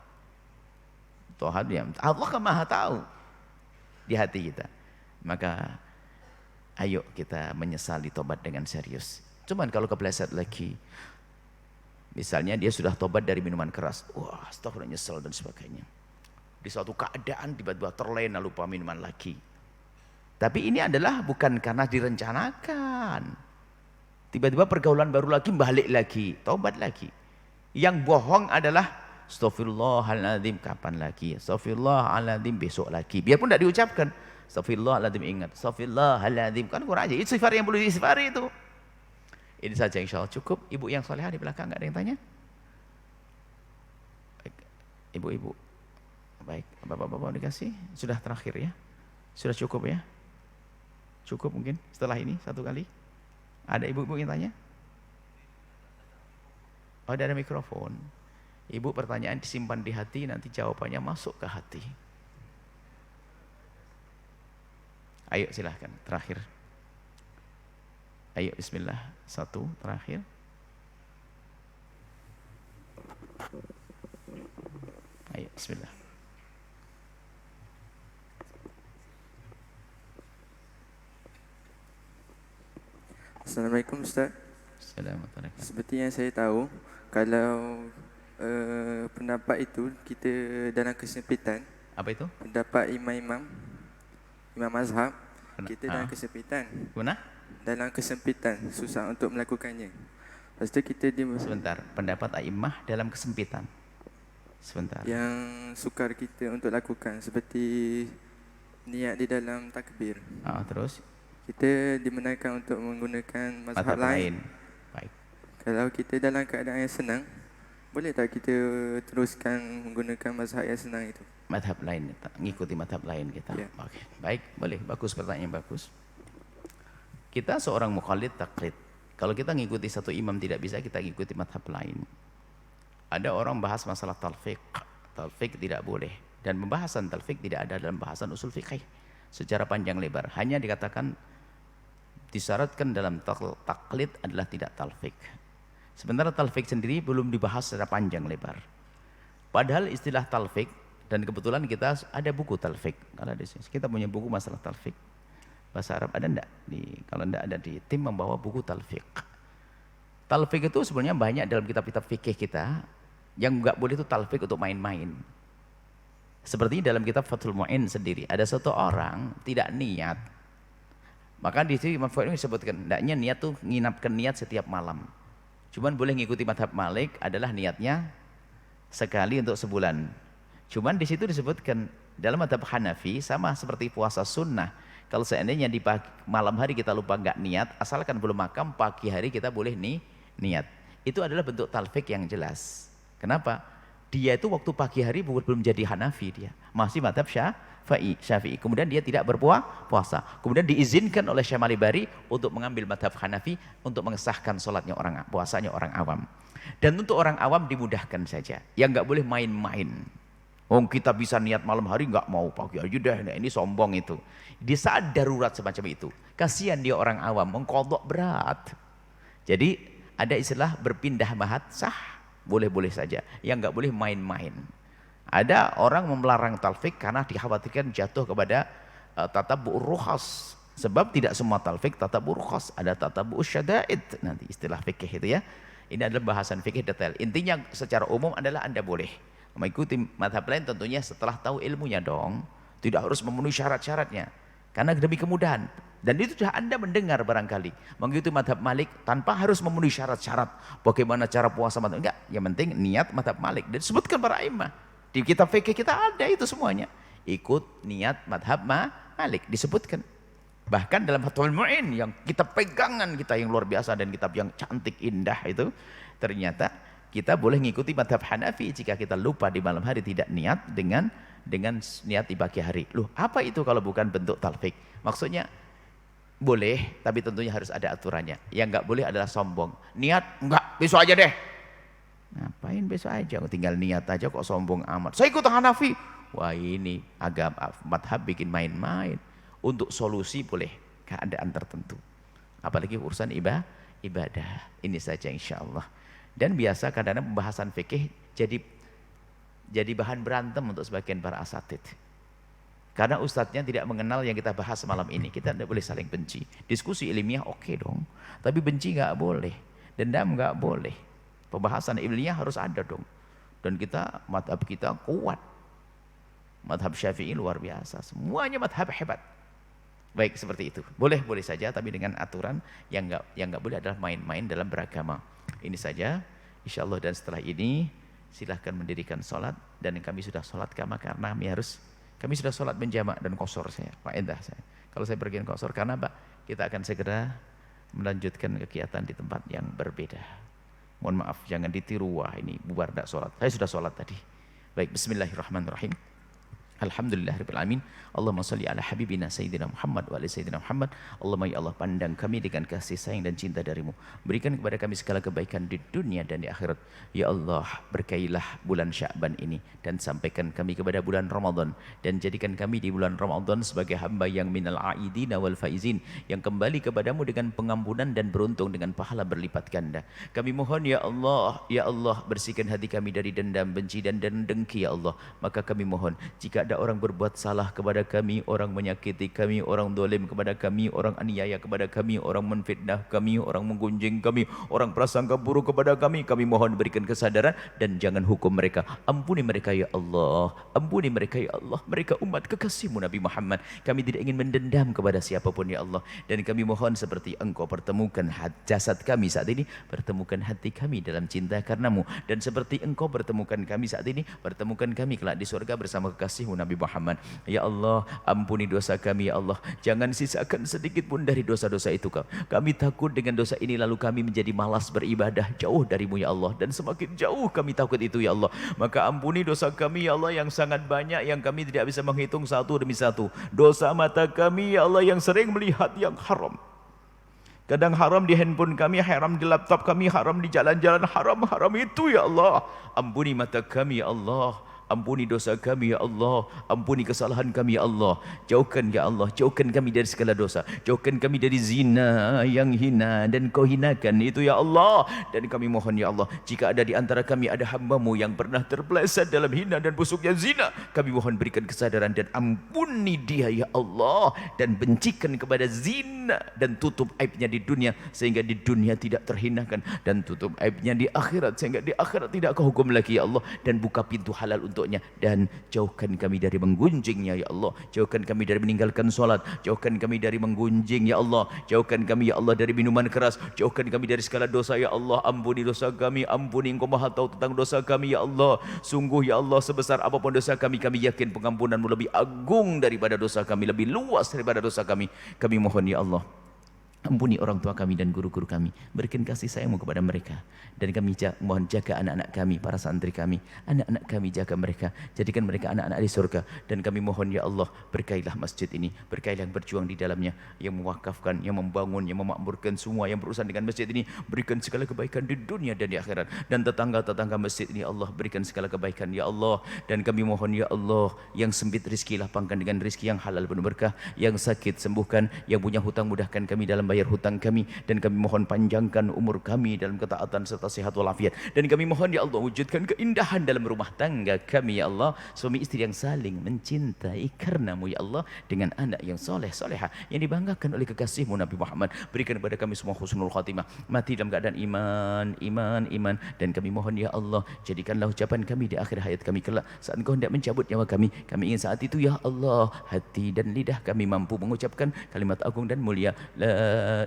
Allah kan Maha tahu di hati kita. Maka ayo kita menyesali tobat dengan serius. Cuman kalau kepleset lagi, misalnya dia sudah tobat dari minuman keras, wah astagfirullah nyesel dan sebagainya. Di suatu keadaan tiba-tiba terlena lupa minuman lagi. Tapi ini adalah bukan karena direncanakan. Tiba-tiba pergaulan baru lagi, balik lagi, tobat lagi. Yang bohong adalah Astaghfirullahaladzim, kapan lagi? Astaghfirullahaladzim, besok lagi. Biarpun tidak diucapkan. Astaghfirullahaladzim, ingat. Astaghfirullahaladzim. Kan kurang aja. Istighfar yang perlu diistighfar itu. Ini saja insya Allah cukup. Ibu yang solehah di belakang, nggak ada yang tanya? Baik. Ibu-ibu. Baik. Bapak-bapak dikasih. Sudah terakhir ya? Sudah cukup ya? Cukup mungkin setelah ini satu kali. Ada ibu-ibu yang tanya? Oh, ada mikrofon. Ibu pertanyaan disimpan di hati, nanti jawabannya masuk ke hati. Ayo silahkan, terakhir. Ayo bismillah, satu, terakhir. Ayo bismillah. Assalamualaikum Ustaz. Assalamualaikum. Seperti yang saya tahu, kalau pendapat itu kita dalam kesempitan. Apa itu? Pendapat imam mazhab kita dalam kesempitan. Mana? Dalam kesempitan susah untuk melakukannya. Lepas tu kita sebentar, pendapat a'immah dalam kesempitan. Sebentar. Yang sukar kita untuk lakukan seperti niat di dalam takbir. Terus kita dibenarkan untuk menggunakan mazhab lain. Baik. Kalau kita dalam keadaan yang senang, boleh tak kita teruskan menggunakan mazhab yang senang itu? Mazhab lain, ngikuti mazhab lain kita. Ya. Oke, baik, boleh, bagus, pertanyaan bagus. Kita seorang mukallid taklid. Kalau kita ngikuti satu imam tidak bisa, kita ngikuti mazhab lain. Ada orang bahas masalah talfiq. Talfiq tidak boleh. Dan pembahasan talfiq tidak ada dalam bahasan usul fiqih secara panjang lebar. Hanya dikatakan disyaratkan dalam taklid adalah tidak talfiq. Sementara talfiq sendiri belum dibahas secara panjang lebar. Padahal istilah talfiq, dan kebetulan kita ada buku talfiq. Kalau di sini kita punya buku masalah talfiq. Bahasa Arab ada enggak? Kalau enggak ada di tim membawa buku talfiq. Talfiq itu sebenarnya banyak dalam kitab-kitab fikih kita. Yang enggak boleh itu talfiq untuk main-main. Seperti dalam kitab Fathul Mu'in sendiri, ada satu orang tidak niat. Maka di sini Imam Fuad disebutkan, hendaknya niat tuh nginapkan niat setiap malam. Cuman boleh ngikuti madhab Malik adalah niatnya sekali untuk sebulan. Cuman di situ disebutkan dalam madhab Hanafi sama seperti puasa sunnah. Kalau seandainya di malam hari kita lupa nggak niat, asalkan belum makan, pagi hari kita boleh niat. Itu adalah bentuk talfik yang jelas. Kenapa? Dia itu waktu pagi hari belum jadi Hanafi dia, masih madhab Syafi'i. Kemudian dia tidak berpuasa. Kemudian diizinkan oleh Syekh Malibari untuk mengambil madhab Hanafi untuk mengesahkan sholatnya puasanya orang awam. Dan untuk orang awam dimudahkan saja. Yang nggak boleh main-main. Oh kita bisa niat malam hari nggak mau pagi aja deh. Nah, ini sombong itu. Di saat darurat semacam itu, kasihan dia orang awam mengkodok berat. Jadi ada istilah berpindah mahad sah, boleh-boleh saja. Yang nggak boleh main-main. Ada orang melarang talfik karena dikhawatirkan jatuh kepada tatabu rukhas. Sebab tidak semua talfik tatabu rukhas, ada tatabu syada'id. Nanti istilah fikih itu ya. Ini adalah bahasan fikih detail. Intinya secara umum adalah Anda boleh mengikuti mazhab lain tentunya setelah tahu ilmunya dong. Tidak harus memenuhi syarat-syaratnya. Karena demi kemudahan. Dan itu sudah Anda mendengar barangkali. Mengikuti mazhab Malik tanpa harus memenuhi syarat-syarat. Bagaimana cara puasa mazhab. Enggak, yang penting niat mazhab Malik. Dan disebutkan para imam. Di kitab fikih kita ada itu semuanya. Ikut niat mazhab Malik. Disebutkan. Bahkan dalam Fathul Mu'in yang kitab pegangan kita yang luar biasa dan kitab yang cantik indah itu. Ternyata kita boleh mengikuti mazhab Hanafi jika kita lupa di malam hari tidak niat dengan niat di pagi hari. Loh, apa itu kalau bukan bentuk talfik? Maksudnya boleh, tapi tentunya harus ada aturannya. Yang enggak boleh adalah sombong. Niat, enggak, besok aja deh. Ngapain besok aja? Tinggal niat aja kok sombong amat. Saya ikut Hanafi. Wah ini agama madhab bikin main-main. Untuk solusi boleh keadaan tertentu. Apalagi urusan ibadah. Ini saja insya Allah. Dan biasa kadang-kadang pembahasan fikih jadi bahan berantem untuk sebagian para asatid. Karena ustadznya tidak mengenal yang kita bahas malam ini. Kita tidak boleh saling benci. Diskusi ilmiah oke dong. Tapi benci nggak boleh. Dendam nggak boleh. Pembahasan ilmiah harus ada dong. Dan kita, madhab kita kuat. Madhab Syafi'i luar biasa. Semuanya madhab hebat. Baik seperti itu. Boleh saja tapi dengan aturan yang nggak boleh adalah main-main dalam beragama. Ini saja insyaallah, dan setelah ini silahkan mendirikan sholat. Dan kami sudah sholat karena kami sudah sholat menjamak dan qashar saya, faedah saya. Kalau saya pergi qashar karena Pak, kita akan segera melanjutkan kegiatan di tempat yang berbeda. Mohon maaf jangan ditiru, wah ini bubar dak sholat. Saya sudah sholat tadi. Baik, bismillahirrahmanirrahim. Alhamdulillahirabbil alamin. Allahumma shalli ala habibina sayyidina Muhammad wa ali sayyidina Muhammad. Allahumma ya Allah, pandang kami dengan kasih sayang dan cinta darimu. Berikan kepada kami segala kebaikan di dunia dan di akhirat. Ya Allah, berkailah bulan Sya'ban ini dan sampaikan kami kepada bulan Ramadan, dan jadikan kami di bulan Ramadan sebagai hamba yang minal aidina wal faizin, yang kembali kepadamu dengan pengampunan dan beruntung dengan pahala berlipat ganda. Kami mohon ya Allah, bersihkan hati kami dari dendam, benci dan dengki ya Allah. Maka kami mohon, jika ada orang berbuat salah kepada kami, orang menyakiti kami, orang zalim kepada kami, orang aniaya kepada kami, orang menfitnah kami, orang menggunjing kami, orang prasangka buruk kepada kami mohon berikan kesadaran dan jangan hukum mereka. Ampuni mereka ya Allah, ampuni mereka ya Allah. Mereka umat kekasihmu Nabi Muhammad. Kami tidak ingin mendendam kepada siapapun ya Allah. Dan kami mohon seperti Engkau pertemukan jasad kami saat ini, pertemukan hati kami dalam cinta karenamu. Dan seperti Engkau pertemukan kami saat ini, pertemukan kami kelak di surga bersama kekasihmu Nabi Muhammad. Ya Allah, ampuni dosa kami ya Allah. Jangan sisakan sedikit pun dari dosa-dosa itu. Kami takut dengan dosa ini lalu kami menjadi malas beribadah jauh darimu ya Allah. Dan semakin jauh kami takut itu ya Allah. Maka ampuni dosa kami ya Allah yang sangat banyak, yang kami tidak bisa menghitung satu demi satu. Dosa mata kami ya Allah yang sering melihat yang haram. Kadang haram di handphone kami, haram di laptop kami, haram di jalan-jalan, haram itu ya Allah. Ampuni mata kami ya Allah. Ampuni dosa kami ya Allah. Ampuni kesalahan kami ya Allah. Jauhkan ya Allah, jauhkan kami dari segala dosa. Jauhkan kami dari zina yang hina dan kau hinakan itu ya Allah. Dan kami mohon ya Allah, jika ada di antara kami ada hamba-Mu yang pernah terpeleset dalam hina dan busuknya zina, kami mohon berikan kesadaran dan ampuni dia ya Allah. Dan bencikan kepada zina dan tutup aibnya di dunia sehingga di dunia tidak terhinakan, dan tutup aibnya di akhirat sehingga di akhirat tidak kau hukum lagi ya Allah. Dan buka pintu halal untuknya. Dan jauhkan kami dari menggunjingnya ya Allah. Jauhkan kami dari meninggalkan solat. Jauhkan kami dari menggunjing ya Allah. Jauhkan kami ya Allah dari minuman keras. Jauhkan kami dari segala dosa ya Allah. Ampuni dosa kami. Ampuni, Engkau Maha tahu tentang dosa kami ya Allah. Sungguh ya Allah, sebesar apapun dosa kami, kami yakin pengampunan-Mu lebih agung daripada dosa kami, lebih luas daripada dosa kami. Kami mohon ya Allah, Ampuni orang tua kami dan guru-guru kami. Berikan kasih sayang-Mu kepada mereka. Dan kami mohon jaga anak-anak kami, para santri kami. Anak-anak kami jaga mereka. Jadikan mereka anak-anak di surga. Dan kami mohon ya Allah, berkailah masjid ini. Berkailah yang berjuang di dalamnya. Yang mewakafkan, yang membangun, yang memakmurkan semua yang berurusan dengan masjid ini. Berikan segala kebaikan di dunia dan di akhirat. Dan tetangga-tetangga masjid ini Allah berikan segala kebaikan ya Allah. Dan kami mohon ya Allah, yang sempit rizki lapangkan dengan rizki yang halal penuh berkah. Yang sakit sembuhkan. Yang punya hutang mudahkan kami dalam bayar hutang kami, dan kami mohon panjangkan umur kami dalam ketaatan serta sehat walafiat, dan kami mohon ya Allah wujudkan keindahan dalam rumah tangga kami ya Allah, suami istri yang saling mencintai karenamu ya Allah, dengan anak yang soleh solehah yang dibanggakan oleh kekasihmu Nabi Muhammad. Berikan kepada kami semua husnul khatimah, mati dalam keadaan iman, dan kami mohon ya Allah, jadikanlah ucapan kami di akhir hayat kami kelak saat Engkau hendak mencabut nyawa kami ingin saat itu ya Allah hati dan lidah kami mampu mengucapkan kalimat agung dan mulia, La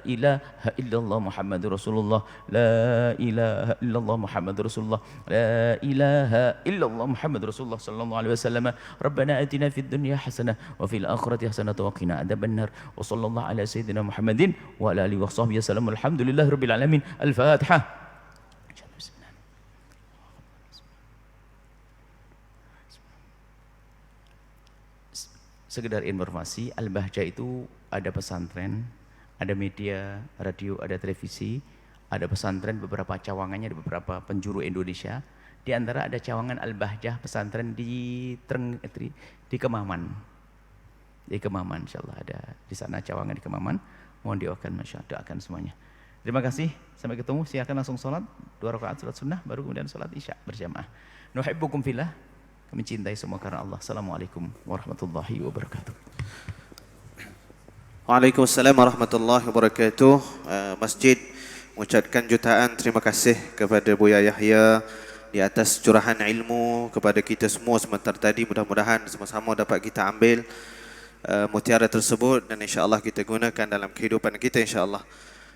ilaha illallah Muhammadur Rasulullah, La ilaha illallah Muhammadur Rasulullah, La ilaha illallah Muhammadur Rasulullah sallallahu alaihi wasallam. Rabbana atina fid dunya hasanah wa fil akhirati hasanah wa qina adzabannar. Wa sallallahu ala sayyidina Muhammadin wa ala alihi wa sahbihi wasallam. Alhamdulillahirabbil alamin. Al-Fatihah. Sekedar informasi, Al-Bahjah itu ada pesantren, ada media, radio, ada televisi, ada pesantren, beberapa cawangannya di beberapa penjuru Indonesia. Di antara ada cawangan Al-Bahjah pesantren di Kemaman. Di Kemaman, insyaallah ada di sana cawangan di Kemaman. Mohon doakan, doakan semuanya. Terima kasih, sampai ketemu. Silakan langsung sholat 2 rakaat sholat sunnah, baru kemudian sholat isya berjamaah. Nuhibbukum fillah. Kami cintai semua karena Allah. Assalamualaikum warahmatullahi wabarakatuh. Waalaikumsalam warahmatullahi wabarakatuh. Masjid mengucapkan jutaan terima kasih kepada Buya Yahya di atas curahan ilmu kepada kita semua sebentar tadi. Mudah-mudahan sama-sama dapat kita ambil mutiara tersebut dan insya-Allah kita gunakan dalam kehidupan kita insya-Allah.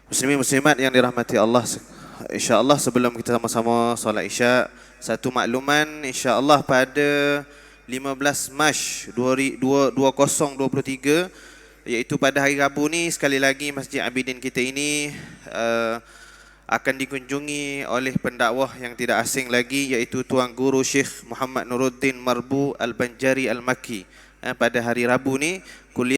Muslimin muslimat yang dirahmati Allah, insya-Allah sebelum kita sama-sama solat Isya, satu makluman, insya-Allah pada 15 Mac 2023, iaitu pada hari Rabu ni, sekali lagi Masjid Abidin kita ini akan dikunjungi oleh pendakwah yang tidak asing lagi, iaitu Tuan Guru Syekh Muhammad Nuruddin Marbu Al-Banjari Al-Makki. Pada hari Rabu ni kuliah